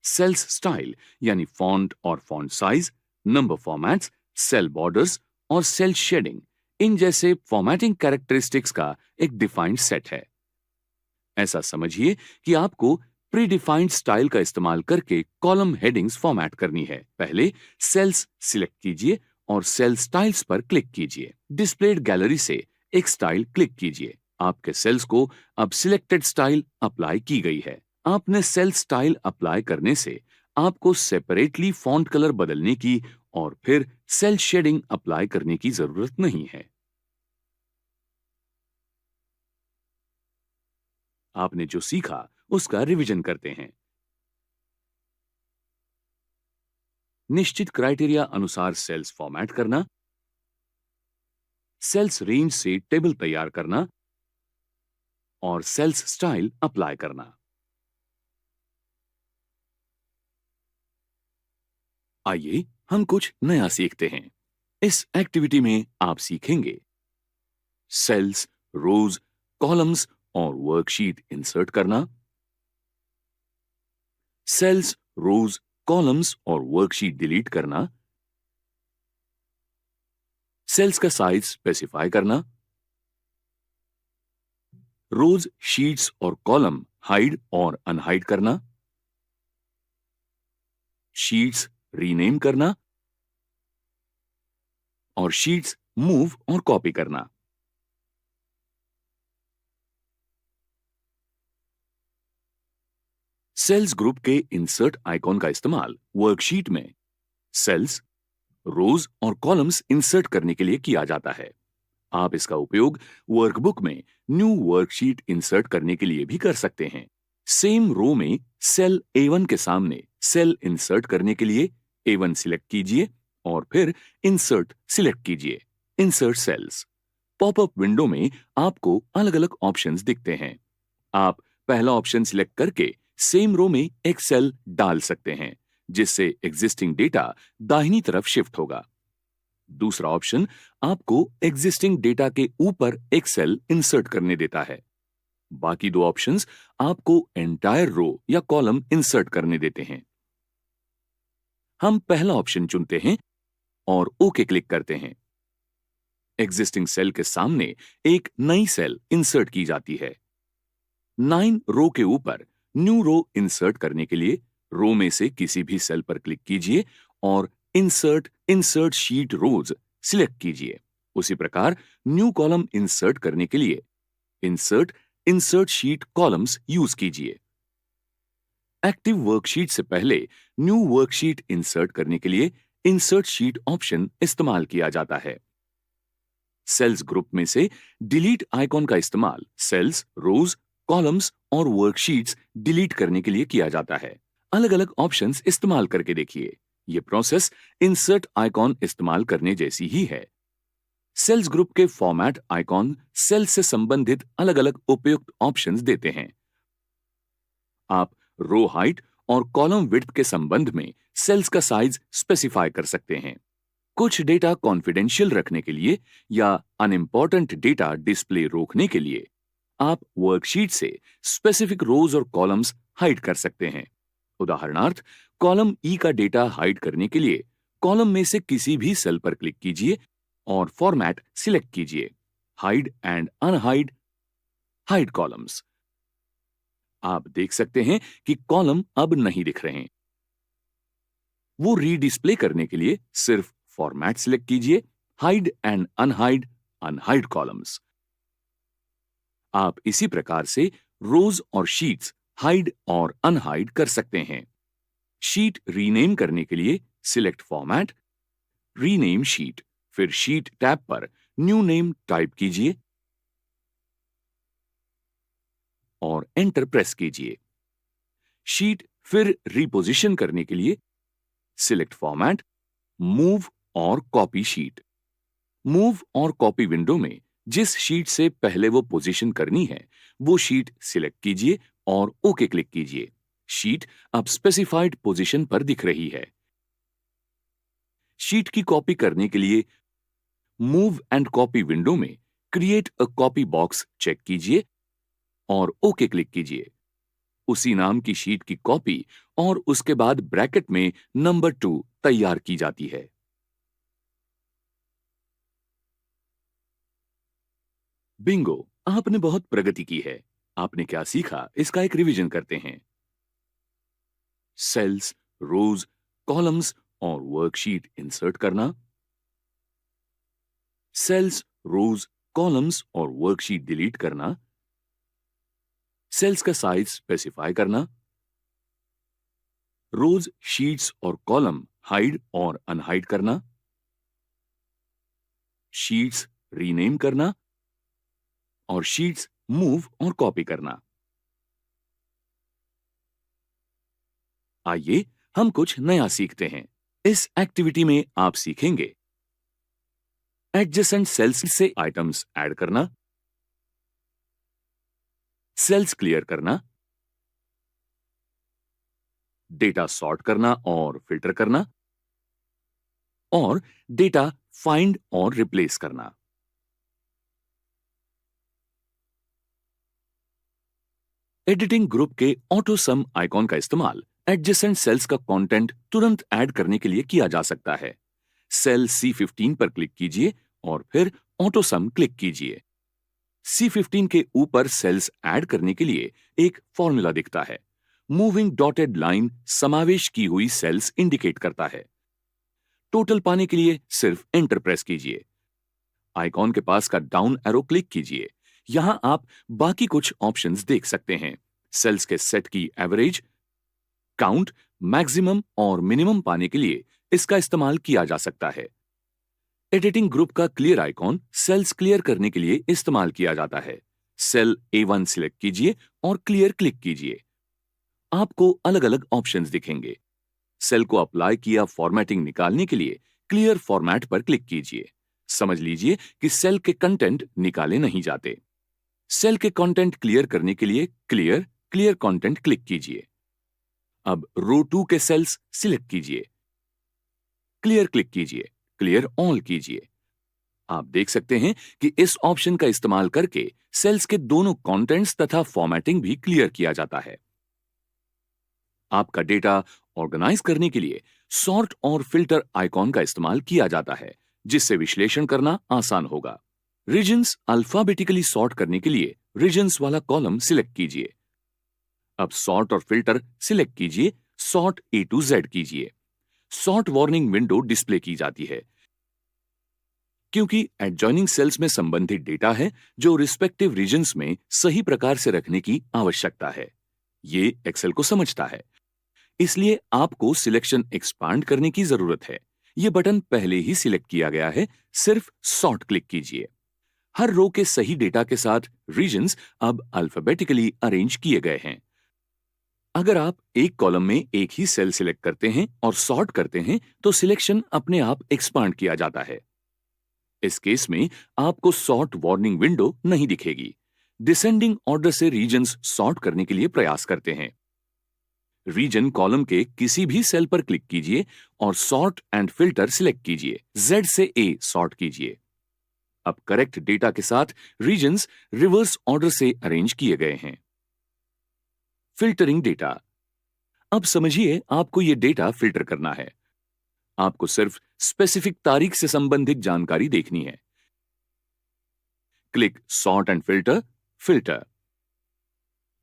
सेल्स स्टाइल यानी फॉन्ट और font size, number formats, cell borders और सेल शेडिंग, इन जैसे फॉर्मेटिंग कैरेक्टरिस्टिक्स का एक डिफाइंड सेट है। ऐसा समझिए कि आपको प्रीडिफाइंड स्टाइल का इस्तेमाल करके कॉलम हेडिंग्स फॉर्मेट करनी है। पहले सेल्स सिलेक्ट कीजिए और सेल स्टाइल्स पर क्लिक कीजिए। डिस्प्लेड गैलरी से एक स्टाइल क्लिक कीजिए। आपके सेल्स को अब सिलेक्टेड स्टाइल अप्लाई की गई है। आपने सेल स्टाइल अप्लाई करने से आपको सेपरेटली फॉन्ट कलर बदलने की और फिर सेल शेडिंग अप्लाई करने की जरूरत नहीं है। आपने जो सीखा उसका रिवीजन करते हैं। निश्चित क्राइटेरिया अनुसार सेल्स फॉर्मेट करना, सेल्स रेंज से टेबल तैयार करना और सेल्स स्टाइल अप्लाई करना। आइए हम कुछ नया सीखते हैं। इस एक्टिविटी में आप सीखेंगे सेल्स, रोज, कॉलम्स और वर्कशीट इंसर्ट करना, सेल्स, रोज, कॉलम्स और वर्कशीट डिलीट करना, सेल्स का साइज स्पेसिफाई करना, रोज, शीट्स और कॉलम हाइड और अनहाइड करना, शीट्स रीनेम करना और शीट्स मूव और कॉपी करना। सेल्स ग्रुप के इंसर्ट आइकॉन का इस्तेमाल वर्कशीट में सेल्स, रोज और कॉलम्स इंसर्ट करने के लिए किया जाता है। आप इसका उपयोग वर्कबुक में न्यू वर्कशीट इंसर्ट करने के लिए भी कर सकते हैं। सेम रो में सेल A1 के सामने सेल इंसर्ट करने के लिए A1 सिलेक्ट कीजिए और फिर इंसर्ट सिलेक्ट कीजिए। Insert cells. पॉपअप विंडो में आपको अलग अलग ऑप्शंस दिखते हैं। आप पहला ऑप्शन सिलेक्ट करके सेम रो में एक सेल डाल सकते हैं, जिससे एग्जिस्टिंग डेटा दाहिनी तरफ शिफ्ट होगा। दूसरा ऑप्शन आपको एग्जिस्टिंग डेटा के ऊपर एक सेल इंसर्ट करने देता है। बाकी दो ऑप्शंस आपको एंटायर रो या कॉलम इंसर्ट करने देते हैं। हम पहला ऑप्शन चुनते हैं और ओके क्लिक करते हैं। एग्जिस्टिंग सेल के सामने एक नई सेल इंसर्ट की जाती है। 9 रो के ऊपर न्यू रो इंसर्ट करने के लिए रो में से किसी भी सेल पर क्लिक कीजिए और इंसर्ट शीट रोज सिलेक्ट कीजिए। उसी प्रकार न्यू कॉलम इंसर्ट करने के लिए इंसर्ट शीट कॉलम्स यूज कीजिए। एक्टिव वर्कशीट से पहले न्यू वर्कशीट इंसर्ट करने के लिए इंसर्ट शीट ऑप्शन इस्तेमाल किया जाता है। सेल्स ग्रुप में से डिलीट आइकॉन का इस्तेमाल सेल्स, रोज, कॉलम्स और वर्कशीट्स डिलीट करने के लिए किया जाता है। अलग अलग ऑप्शंस इस्तेमाल करके देखिए। यह प्रोसेस इंसर्ट आइकॉन इस्तेमाल करने जैसी ही है। सेल्स ग्रुप के फॉर्मेट आइकॉन सेल से संबंधित अलग अलग उपयुक्त ऑप्शंस देते हैं। आप रो हाइट और कॉलम विड्थ के संबंध में सेल्स का साइज स्पेसिफाई कर सकते हैं। कुछ डेटा कॉन्फिडेंशियल रखने के लिए या अनइम्पॉर्टेंट डेटा डिस्प्ले रोकने के लिए आप वर्कशीट से स्पेसिफिक रोज और कॉलम्स हाइड कर सकते हैं। उदाहरणार्थ, कॉलम ई का डेटा हाइड करने के लिए कॉलम में से किसी भी सेल पर क्लिक कीजिए और फॉर्मेट सिलेक्ट कीजिए, hide and unhide hide columns. आप देख सकते हैं कि कॉलम अब नहीं दिख रहे हैं। वो रीडिस्प्ले करने के लिए सिर्फ फॉर्मेट सिलेक्ट कीजिए, हाइड एंड अनहाइड कॉलम्स। आप इसी प्रकार से रोज और शीट्स हाइड और अनहाइड कर सकते हैं। शीट रीनेम करने के लिए सिलेक्ट फॉर्मेट, रीनेम शीट, फिर शीट टैब पर न्यू नेम टाइप कीजिए और एंटर प्रेस कीजिए। शीट फिर रिपोजिशन करने के लिए सिलेक्ट फॉर्मेट, मूव और कॉपी शीट। मूव और कॉपी विंडो में जिस शीट से पहले वो पोजीशन करनी है वो शीट सिलेक्ट कीजिए और ओके क्लिक कीजिए। शीट अब स्पेसिफाइड पोजीशन पर दिख रही है। शीट की कॉपी करने के लिए मूव एंड कॉपी विंडो में create a copy box check कीजिए और ओके क्लिक कीजिए। उसी नाम की शीट की कॉपी और उसके बाद ब्रैकेट में नंबर 2 तैयार की जाती है। बिंगो, आपने बहुत प्रगति की है। आपने क्या सीखा, इसका एक रिवीजन करते हैं। सेल्स, रोज, कॉलम्स और वर्कशीट इंसर्ट करना, सेल्स, रोज, कॉलम्स और वर्कशीट डिलीट करना, सेल्स का साइज स्पेसिफाई करना, रोज, शीट्स और कॉलम हाइड और अनहाइड करना, शीट्स रीनेम करना और शीट्स मूव और कॉपी करना। आइए हम कुछ नया सीखते हैं। इस एक्टिविटी में आप सीखेंगे एडजेसेंट सेल्स से आइटम्स ऐड करना, सेल्स क्लियर करना, डेटा सॉर्ट करना और फिल्टर करना और डेटा फाइंड और रिप्लेस करना। एडिटिंग ग्रुप के ऑटो सम आइकॉन का इस्तेमाल एडजेसेंट सेल्स का कंटेंट तुरंत ऐड करने के लिए किया जा सकता है। सेल C15 पर क्लिक कीजिए और फिर ऑटो सम क्लिक कीजिए। C15 के ऊपर सेल्स ऐड करने के लिए एक फॉर्मूला दिखता है। मूविंग डॉटेड लाइन समावेश की हुई सेल्स इंडिकेट करता है। टोटल पाने के लिए सिर्फ एंटर प्रेस कीजिए। आइकॉन के पास का डाउन एरो क्लिक कीजिए। यहां आप बाकी कुछ ऑप्शंस देख सकते हैं। सेल्स के सेट की एवरेज, काउंट, मैक्सिमम और मिनिमम पाने के लिए इसका इस्तेमाल किया जा सकता है। एडिटिंग ग्रुप का क्लियर आइकॉन सेल्स क्लियर करने के लिए इस्तेमाल किया जाता है। सेल A1 सिलेक्ट कीजिए और क्लियर क्लिक कीजिए। आपको अलग अलग ऑप्शंस दिखेंगे। सेल को अप्लाई किया फॉर्मेटिंग निकालने के लिए क्लियर फॉर्मेट पर क्लिक कीजिए। समझ लीजिए कि सेल के कंटेंट निकाले नहीं जाते। सेल के कंटेंट क्लियर करने के लिए क्लियर कंटेंट क्लिक कीजिए। अब रो 2 के सेल्स सिलेक्ट कीजिए, क्लियर क्लिक कीजिए, क्लियर ऑल कीजिए। आप देख सकते हैं कि इस ऑप्शन का इस्तेमाल करके सेल्स के दोनों कंटेंट्स तथा फॉर्मेटिंग भी क्लियर किया जाता है। आपका डेटा ऑर्गेनाइज करने के लिए सॉर्ट और फिल्टर आइकॉन का इस्तेमाल किया जाता है, जिससे विश्लेषण करना आसान होगा। रीजन्स अल्फाबेटिकली सॉर्ट करने के लिए रीजन्स वाला कॉलम सिलेक्ट कीजिए। अब सॉर्ट और फिल्टर सिलेक्ट कीजिए, सॉर्ट A to Z कीजिए। सॉर्ट वार्निंग विंडो डिस्प्ले की जाती है क्योंकि एडजॉइनिंग सेल्स में संबंधित डेटा है जो रिस्पेक्टिव रीजन्स में सही प्रकार से रखने की आवश्यकता है। ये एक्सेल को समझता है, इसलिए आपको सिलेक्शन एक्सपांड करने की जरूरत है। ये बटन पहले ही सिलेक्ट किया गया है, सिर्फ सॉर्ट क्लिक कीजिए। हर रो के सही डेटा के साथ रीजन्स अब अल्फाबेटिकली अरेंज किए गए हैं। अगर आप एक कॉलम में एक ही सेल सिलेक्ट करते हैं और सॉर्ट करते हैं तो सिलेक्शन अपने आप एक्सपांड किया जाता है। इस केस में आपको सॉर्ट वार्निंग विंडो नहीं दिखेगी। डिसेंडिंग ऑर्डर से रीजन्स सॉर्ट करने के लिए प्रयास करते हैं। रीजन कॉलम के किसी भी सेल पर क्लिक कीजिए और सॉर्ट एंड फिल्टर सिलेक्ट कीजिए। Z से A सॉर्ट कीजिए। अब करेक्ट डेटा के साथ रीजन्स रिवर्स ऑर्डर से अरेंज किए गए हैं। Filtering data. अब समझिए आपको यह डेटा फिल्टर करना है। आपको सिर्फ स्पेसिफिक तारीख से संबंधित जानकारी देखनी है। Click sort and filter, filter.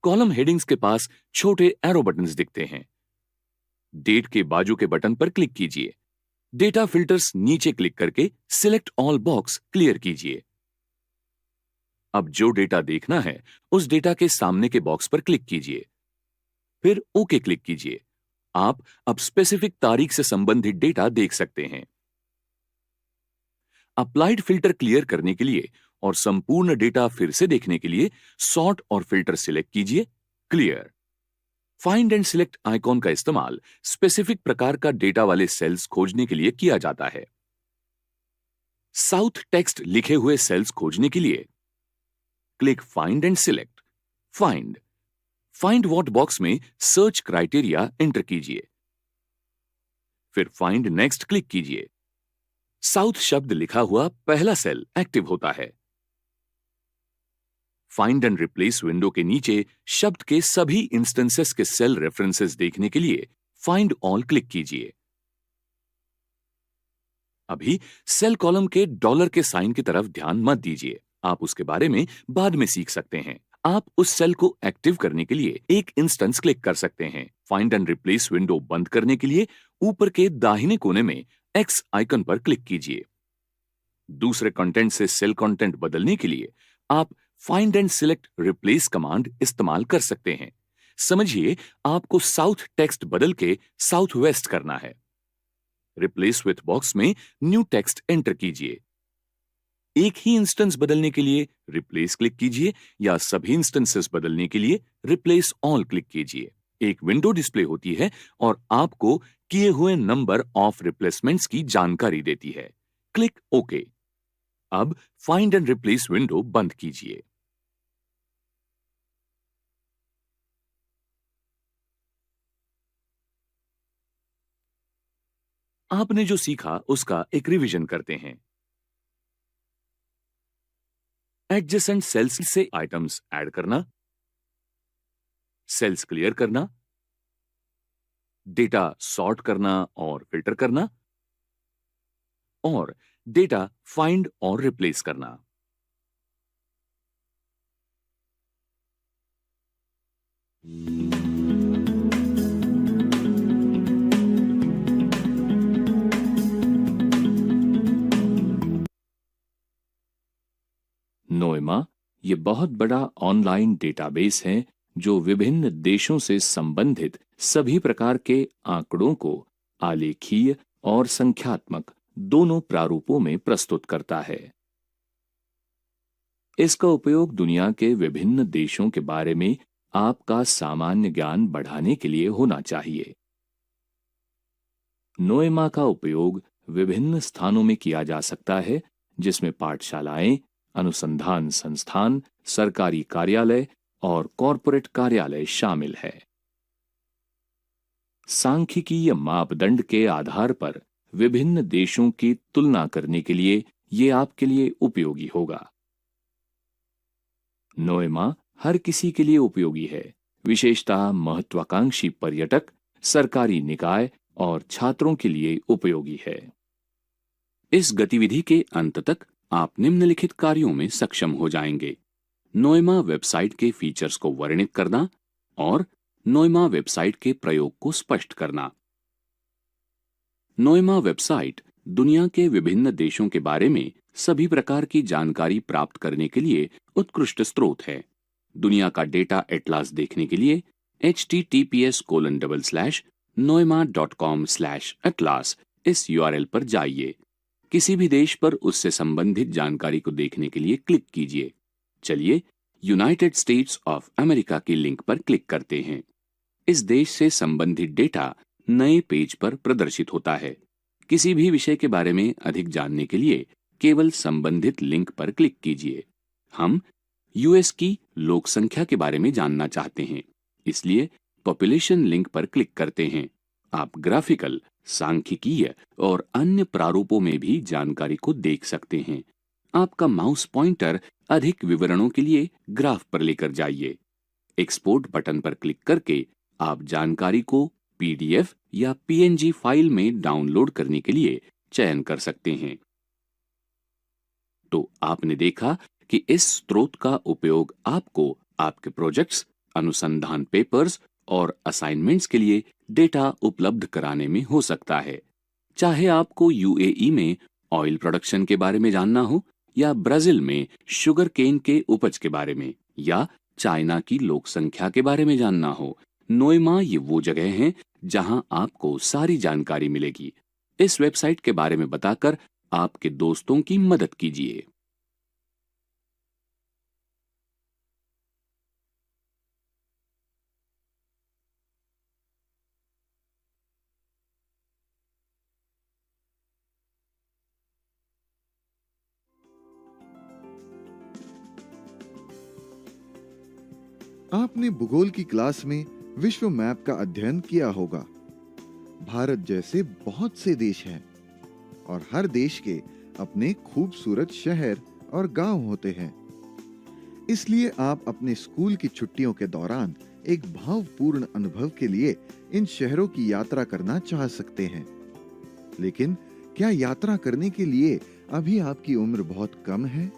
Column headings के पास छोटे एरो बटन्स दिखते हैं। डेट के बाजू के बटन पर क्लिक कीजिए। डेटा फिल्टर्स नीचे क्लिक करके सिलेक्ट ऑल बॉक्स क्लियर कीजिए। अब जो डेटा देखना है उस डेटा के सामने के बॉक्स पर क्लिक कीजिए, फिर ओके क्लिक कीजिए। आप अब स्पेसिफिक तारीख से संबंधित डेटा देख सकते हैं। अप्लाइड फिल्टर क्लियर करने के लिए और संपूर्ण डेटा फिर से देखने के लिए सॉर्ट और फिल्टर सिलेक्ट कीजिए, clear. Find and select icon का इस्तेमाल स्पेसिफिक प्रकार का डेटा वाले सेल्स खोजने के लिए किया जाता है। साउथ टेक्स्ट लिखे हुए सेल्स खोजने के लिए click find and select, find. Find what box में सर्च क्राइटेरिया एंटर कीजिए, फिर फाइंड नेक्स्ट क्लिक कीजिए। साउथ शब्द लिखा हुआ पहला सेल एक्टिव होता है। फाइंड एंड रिप्लेस विंडो के नीचे शब्द के सभी इंस्टेंसेस के सेल रेफरेंसेस देखने के लिए फाइंड ऑल क्लिक कीजिए। अभी सेल कॉलम के डॉलर के साइन की तरफ ध्यान मत दीजिए, आप उसके बारे में बाद में सीख सकते हैं। आप उस सेल को एक्टिव करने के लिए एक इंस्टेंस क्लिक कर सकते हैं। फाइंड एंड रिप्लेस विंडो बंद करने के लिए ऊपर के दाहिने कोने में X आइकन पर क्लिक कीजिए। दूसरे कंटेंट से सेल कंटेंट बदलने के लिए आप find and select replace command इस्तेमाल कर सकते हैं। समझिए आपको साउथ टेक्स्ट बदल के साउथ वेस्ट करना है। रिप्लेस विथ बॉक्स में न्यू टेक्स्ट एंटर कीजिए। एक ही इंस्टेंस बदलने के लिए रिप्लेस क्लिक कीजिए या सभी इंस्टेंसेस बदलने के लिए रिप्लेस ऑल क्लिक कीजिए। एक विंडो डिस्प्ले होती है और आपको किए हुए नंबर ऑफ रिप्लेसमेंट्स की जानकारी देती है। Click okay. अब फाइंड एंड रिप्लेस विंडो बंद कीजिए। आपने जो सीखा उसका एक रिवीजन करते हैं। एडजेसेंट सेल्स से आइटम्स ऐड करना, सेल्स क्लियर करना, डेटा सॉर्ट करना और फिल्टर करना, और डेटा फाइंड और रिप्लेस करना। नोएमा ये बहुत बड़ा ऑनलाइन डेटाबेस है जो विभिन्न देशों से संबंधित सभी प्रकार के आंकड़ों को आलेखीय और संख्यात्मक दोनों प्रारूपों में प्रस्तुत करता है। इसका उपयोग दुनिया के विभिन्न देशों के बारे में आपका सामान्य ज्ञान बढ़ाने के लिए होना चाहिए। नोएमा का उपयोग विभिन्न स्थानों में किया जा सकता है, जिसमें पाठशालाएं, अनुसंधान संस्थान, सरकारी कार्यालय और कॉरपोरेट कार्यालय शामिल है। सांख्यिकीय मापदंड के आधार पर विभिन्न देशों की तुलना करने के लिए यह आपके लिए उपयोगी होगा। नोएमा हर किसी के लिए उपयोगी है, विशेषतः महत्वाकांक्षी पर्यटक, सरकारी निकाय और छात्रों के लिए उपयोगी है। इस गतिविधि के अंत तक आप निम्नलिखित कार्यों में सक्षम हो जाएंगे: नोएमा वेबसाइट के फीचर्स को वर्णित करना और नोएमा वेबसाइट के प्रयोग को स्पष्ट करना। नोएमा वेबसाइट दुनिया के विभिन्न देशों के बारे में सभी प्रकार की जानकारी प्राप्त करने के लिए उत्कृष्ट स्रोत है। दुनिया का डेटा एटलास देखने के लिए https://noema.com/atlas इस URL पर जाइए। किसी भी देश पर उससे संबंधित जानकारी को देखने के लिए क्लिक कीजिए। चलिए यूनाइटेड स्टेट्स ऑफ अमेरिका की लिंक पर क्लिक करते हैं। इस देश से संबंधित डेटा नए पेज पर प्रदर्शित होता है। किसी भी विषय के बारे में अधिक जानने के लिए केवल संबंधित लिंक पर क्लिक कीजिए। हम यूएस की लोक संख्या के बारे में जानना चाहते हैं, इसलिए पॉपुलेशन लिंक पर क्लिक करते हैं। आप ग्राफिकल, सांख्यिकीय और अन्य प्रारूपों में भी जानकारी को देख सकते हैं। आपका माउस पॉइंटर अधिक विवरणों के लिए ग्राफ पर लेकर जाइए। एक्सपोर्ट बटन पर क्लिक करके आप जानकारी को पीडीएफ या पीएनजी फाइल में डाउनलोड करने के लिए चयन कर सकते हैं। तो आपने देखा कि इस स्रोत का उपयोग आपको आपके प्रोजेक्ट्स, अनुसंधान पेपर्स और असाइनमेंट्स के लिए डेटा उपलब्ध कराने में हो सकता है। चाहे आपको यूएई में ऑयल प्रोडक्शन के बारे में जानना हो, या ब्राजील में शुगर केन के उपज के बारे में, या चाइना की लोक संख्या के बारे में जानना हो, नोएमा ये वो जगह है जहां आपको सारी जानकारी मिलेगी। इस वेबसाइट के बारे में बताकर आपके दोस्तों की मदद कीजिए। आपने भूगोल की क्लास में विश्व मैप का अध्ययन किया होगा। भारत जैसे बहुत से देश हैं और हर देश के अपने खूबसूरत शहर और गांव होते हैं। इसलिए आप अपने स्कूल की छुट्टियों के दौरान एक भावपूर्ण अनुभव के लिए इन शहरों की यात्रा करना चाह सकते हैं। लेकिन क्या यात्रा करने के लिए अभी आपकी उम्र बहुत कम है?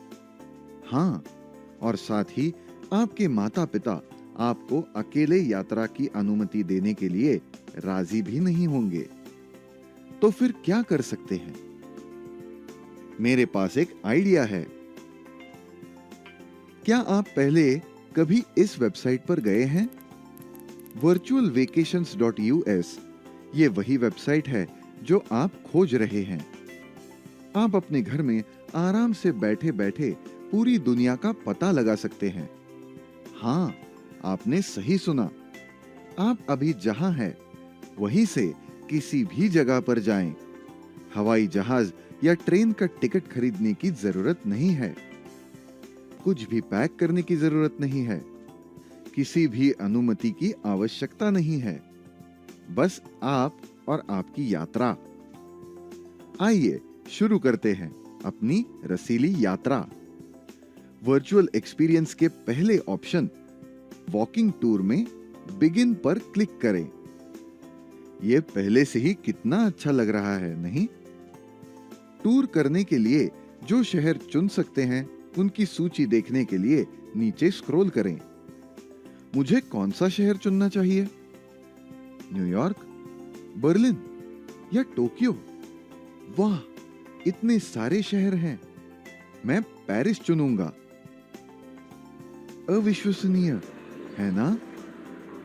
हाँ, और साथ ही आपके माता पिता आपको अकेले यात्रा की अनुमति देने के लिए राजी भी नहीं होंगे। तो फिर क्या कर सकते हैं? मेरे पास एक आइडिया है। क्या आप पहले कभी इस वेबसाइट पर गए हैं? virtualvacations.us ये वही वेबसाइट है जो आप खोज रहे हैं। आप अपने घर में आराम से बैठे बैठे पूरी दुनिया का पता लगा सकते हैं। हाँ, आपने सही सुना। आप अभी जहां हैं, वहीं से किसी भी जगह पर जाएं। हवाई जहाज या ट्रेन का टिकट खरीदने की जरूरत नहीं है। कुछ भी पैक करने की जरूरत नहीं है। किसी भी अनुमति की आवश्यकता नहीं है। बस आप और आपकी यात्रा। आइए शुरू करते हैं अपनी रसीली यात्रा। वर्चुअल एक्सपीरियंस के पहले ऑप्शन वॉकिंग टूर में बिगिन पर क्लिक करें। यह पहले से ही कितना अच्छा लग रहा है, नहीं? टूर करने के लिए जो शहर चुन सकते हैं, उनकी सूची देखने के लिए नीचे स्क्रॉल करें। मुझे कौन सा शहर चुनना चाहिए? न्यूयॉर्क, बर्लिन या टोक्यो? वाह, इतने सारे शहर हैं। मैं पेरिस चुनूंगा। अविश्वसनीय है ना?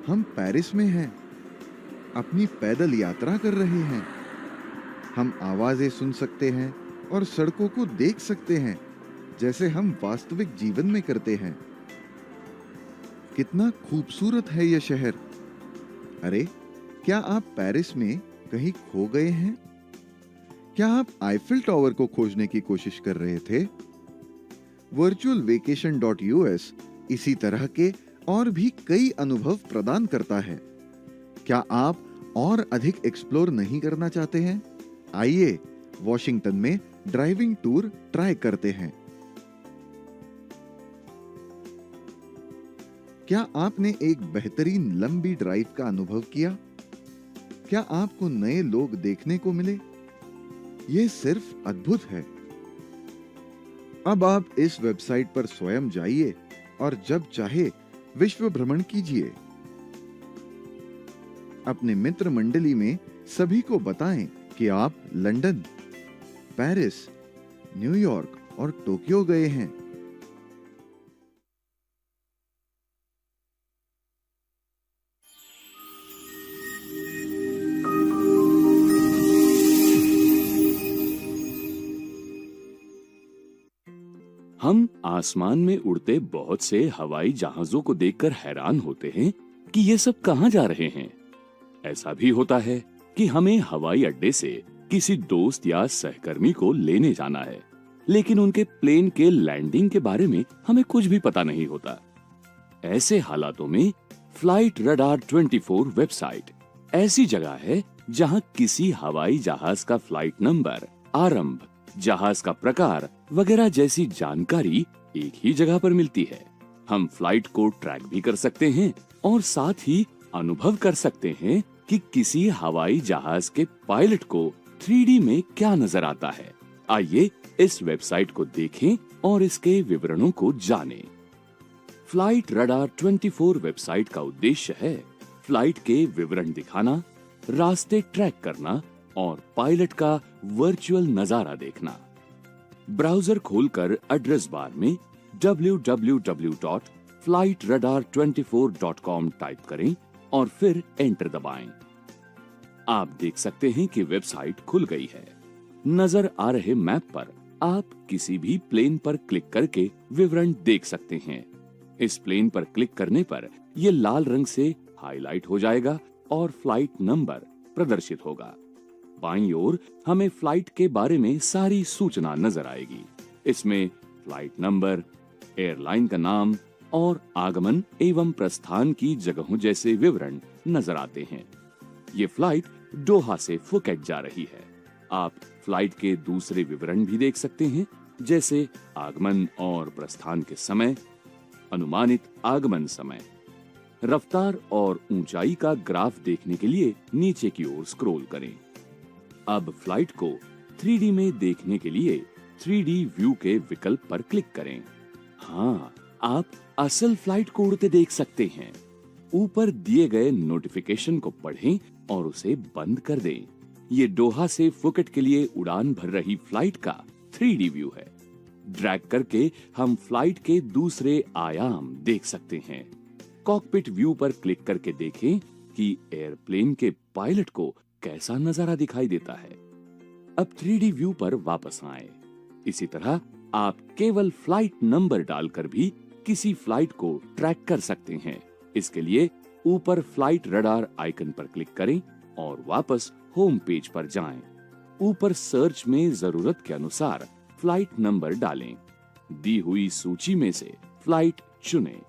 हम पेरिस में हैं, अपनी पैदल यात्रा कर रहे हैं। हम आवाजें सुन सकते हैं और सड़कों को देख सकते हैं जैसे हम वास्तविक जीवन में करते हैं। कितना खूबसूरत है यह शहर। अरे, क्या आप पेरिस में कहीं खो गए हैं? क्या आप आईफिल टावर को खोजने की कोशिश कर रहे थे? virtualvacation.us इसी तरह के और भी कई अनुभव प्रदान करता है। क्या आप और अधिक एक्सप्लोर नहीं करना चाहते हैं? आइए वॉशिंगटन में ड्राइविंग टूर ट्राई करते हैं। क्या आपने एक बेहतरीन लंबी ड्राइव का अनुभव किया? क्या आपको नए लोग देखने को मिले? यह सिर्फ अद्भुत है। अब आप इस वेबसाइट पर स्वयं जाइए और जब चाहे विश्व भ्रमण कीजिए। अपने मित्र मंडली में सभी को बताएं कि आप लंदन, पेरिस, न्यूयॉर्क और टोक्यो गए हैं। हम आसमान में उड़ते बहुत से हवाई जहाजों को देखकर हैरान होते हैं कि ये सब कहां जा रहे हैं। ऐसा भी होता है कि हमें हवाई अड्डे से किसी दोस्त या सहकर्मी को लेने जाना है, लेकिन उनके प्लेन के लैंडिंग के बारे में हमें कुछ भी पता नहीं होता। ऐसे हालातों में फ्लाइट रडार 24 वेबसाइट ऐसी जगह है जहां किसी हवाई जहाज का फ्लाइट नंबर, आरंभ, जहाज का प्रकार वगैरह जैसी जानकारी एक ही जगह पर मिलती है। हम फ्लाइट को ट्रैक भी कर सकते हैं और साथ ही अनुभव कर सकते हैं कि किसी हवाई जहाज के पायलट को 3D में क्या नजर आता है। आइए इस वेबसाइट को देखें और इसके विवरणों को जानें। फ्लाइट रडार 24 वेबसाइट का उद्देश्य है फ्लाइट के विवरण दिखाना, रास्ते ट्रैक करना और पायलट का वर्चुअल नजारा देखना। ब्राउजर खोलकर एड्रेस बार में www.flightradar24.com टाइप करें और फिर एंटर दबाएं। आप देख सकते हैं कि वेबसाइट खुल गई है। नजर आ रहे मैप पर आप किसी भी प्लेन पर क्लिक करके विवरण देख सकते हैं। इस प्लेन पर क्लिक करने पर यह लाल रंग से हाईलाइट हो जाएगा और फ्लाइट नंबर प्रदर्शित होगा। बाईं ओर हमें फ्लाइट के बारे में सारी सूचना नजर आएगी। इसमें फ्लाइट नंबर, एयरलाइन का नाम और आगमन एवं प्रस्थान की जगहों जैसे विवरण नजर आते हैं। ये फ्लाइट डोहा से फुकेट जा रही है। आप फ्लाइट के दूसरे विवरण भी देख सकते हैं, जैसे आगमन और प्रस्थान के समय, अनुमानित आगमन समय। रफ्तार और ऊंचाई का ग्राफ देखने के लिए नीचे की ओर स्क्रॉल करें। अब फ्लाइट को 3D में देखने के लिए 3D व्यू के विकल्प पर क्लिक करें। हाँ, आप असल फ्लाइट को उड़ते देख सकते हैं। ऊपर दिए गए नोटिफिकेशन को पढ़ें और उसे बंद कर दें। ये डोहा से फुकेट के लिए उड़ान भर रही फ्लाइट का 3D व्यू है। ड्रैग करके हम फ्लाइट के दूसरे आयाम देख सकते हैं। कॉकपिट व्यू पर क्लिक करके देखें कि एयरप्लेन के पायलट को कैसा नजारा दिखाई देता है। अब 3D व्यू पर वापस आएं। इसी तरह आप केवल फ्लाइट नंबर डालकर भी किसी फ्लाइट को ट्रैक कर सकते हैं। इसके लिए ऊपर फ्लाइट रडार आइकन पर क्लिक करें और वापस होम पेज पर जाएं। ऊपर सर्च में जरूरत के अनुसार फ्लाइट नंबर डालें। दी हुई सूची में से फ्लाइट चुनें।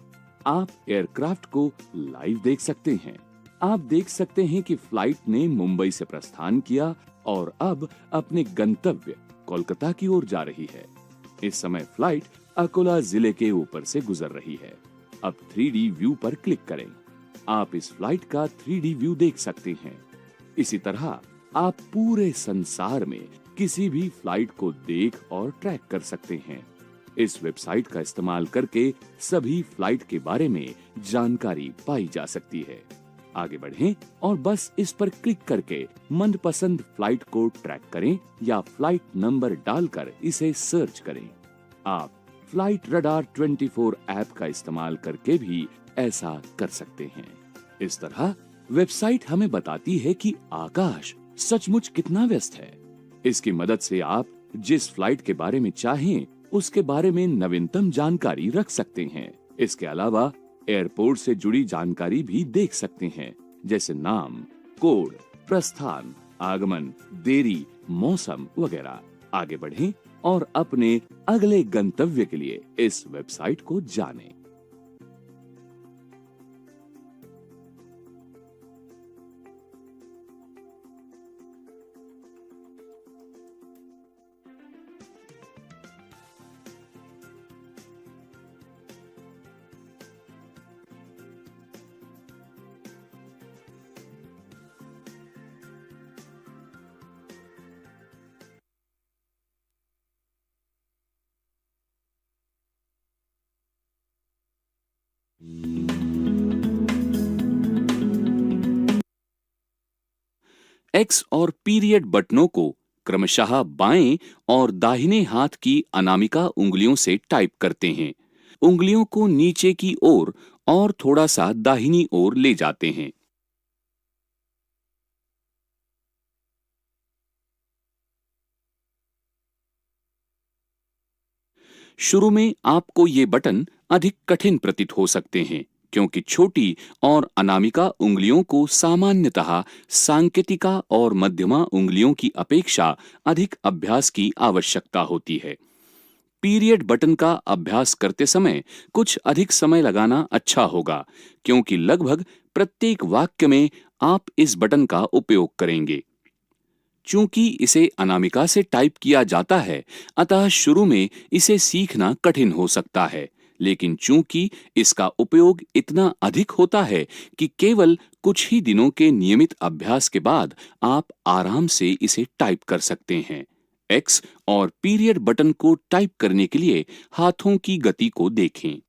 आप एयरक्राफ्ट को लाइव देख सकते हैं। आप देख सकते हैं कि फ्लाइट ने मुंबई से प्रस्थान किया और अब अपने गंतव्य कोलकाता की ओर जा रही है। इस समय फ्लाइट अकोला जिले के ऊपर से गुजर रही है। अब 3D व्यू पर क्लिक करें। आप इस फ्लाइट का 3D व्यू देख सकते हैं। इसी तरह आप पूरे संसार में किसी भी फ्लाइट को देख और ट्रैक कर सकते हैं। इस वेबसाइट का इस्तेमाल करके सभी फ्लाइट के बारे में जानकारी पाई जा सकती है। आगे बढ़ें और बस इस पर क्लिक करके मनपसंद फ्लाइट को ट्रैक करें या फ्लाइट नंबर डालकर इसे सर्च करें। आप फ्लाइट रडार 24 ऐप का इस्तेमाल करके भी ऐसा कर सकते हैं। इस तरह वेबसाइट हमें बताती है कि आकाश सचमुच कितना व्यस्त है। इसकी मदद से आप जिस फ्लाइट के बारे में चाहें उसके बारे में नवीनतम जानकारी रख सकते हैं। इसके अलावा एयरपोर्ट से जुड़ी जानकारी भी देख सकते हैं, जैसे नाम, कोड, प्रस्थान, आगमन, देरी, मौसम वगैरह। आगे बढ़ें और अपने अगले गंतव्य के लिए इस वेबसाइट को जानें। एक्स और पीरियड बटनों को क्रमशः बाएं और दाहिने हाथ की अनामिका उंगलियों से टाइप करते हैं। उंगलियों को नीचे की ओर और थोड़ा सा दाहिनी ओर ले जाते हैं। शुरू में आपको ये बटन अधिक कठिन प्रतीत हो सकते हैं, क्योंकि छोटी और अनामिका उंगलियों को सामान्यतः सांकेतिका और मध्यमा उंगलियों की अपेक्षा अधिक अभ्यास की आवश्यकता होती है। पीरियड बटन का अभ्यास करते समय कुछ अधिक समय लगाना अच्छा होगा, क्योंकि लगभग प्रत्येक वाक्य में आप इस बटन का उपयोग करेंगे। चूंकि इसे अनामिका से टाइप किया जाता है, अतः शुरू में इसे सीखना कठिन हो सकता है, लेकिन चूंकि इसका उपयोग इतना अधिक होता है कि केवल कुछ ही दिनों के नियमित अभ्यास के बाद आप आराम से इसे टाइप कर सकते हैं। एक्स और पीरियड बटन को टाइप करने के लिए हाथों की गति को देखें।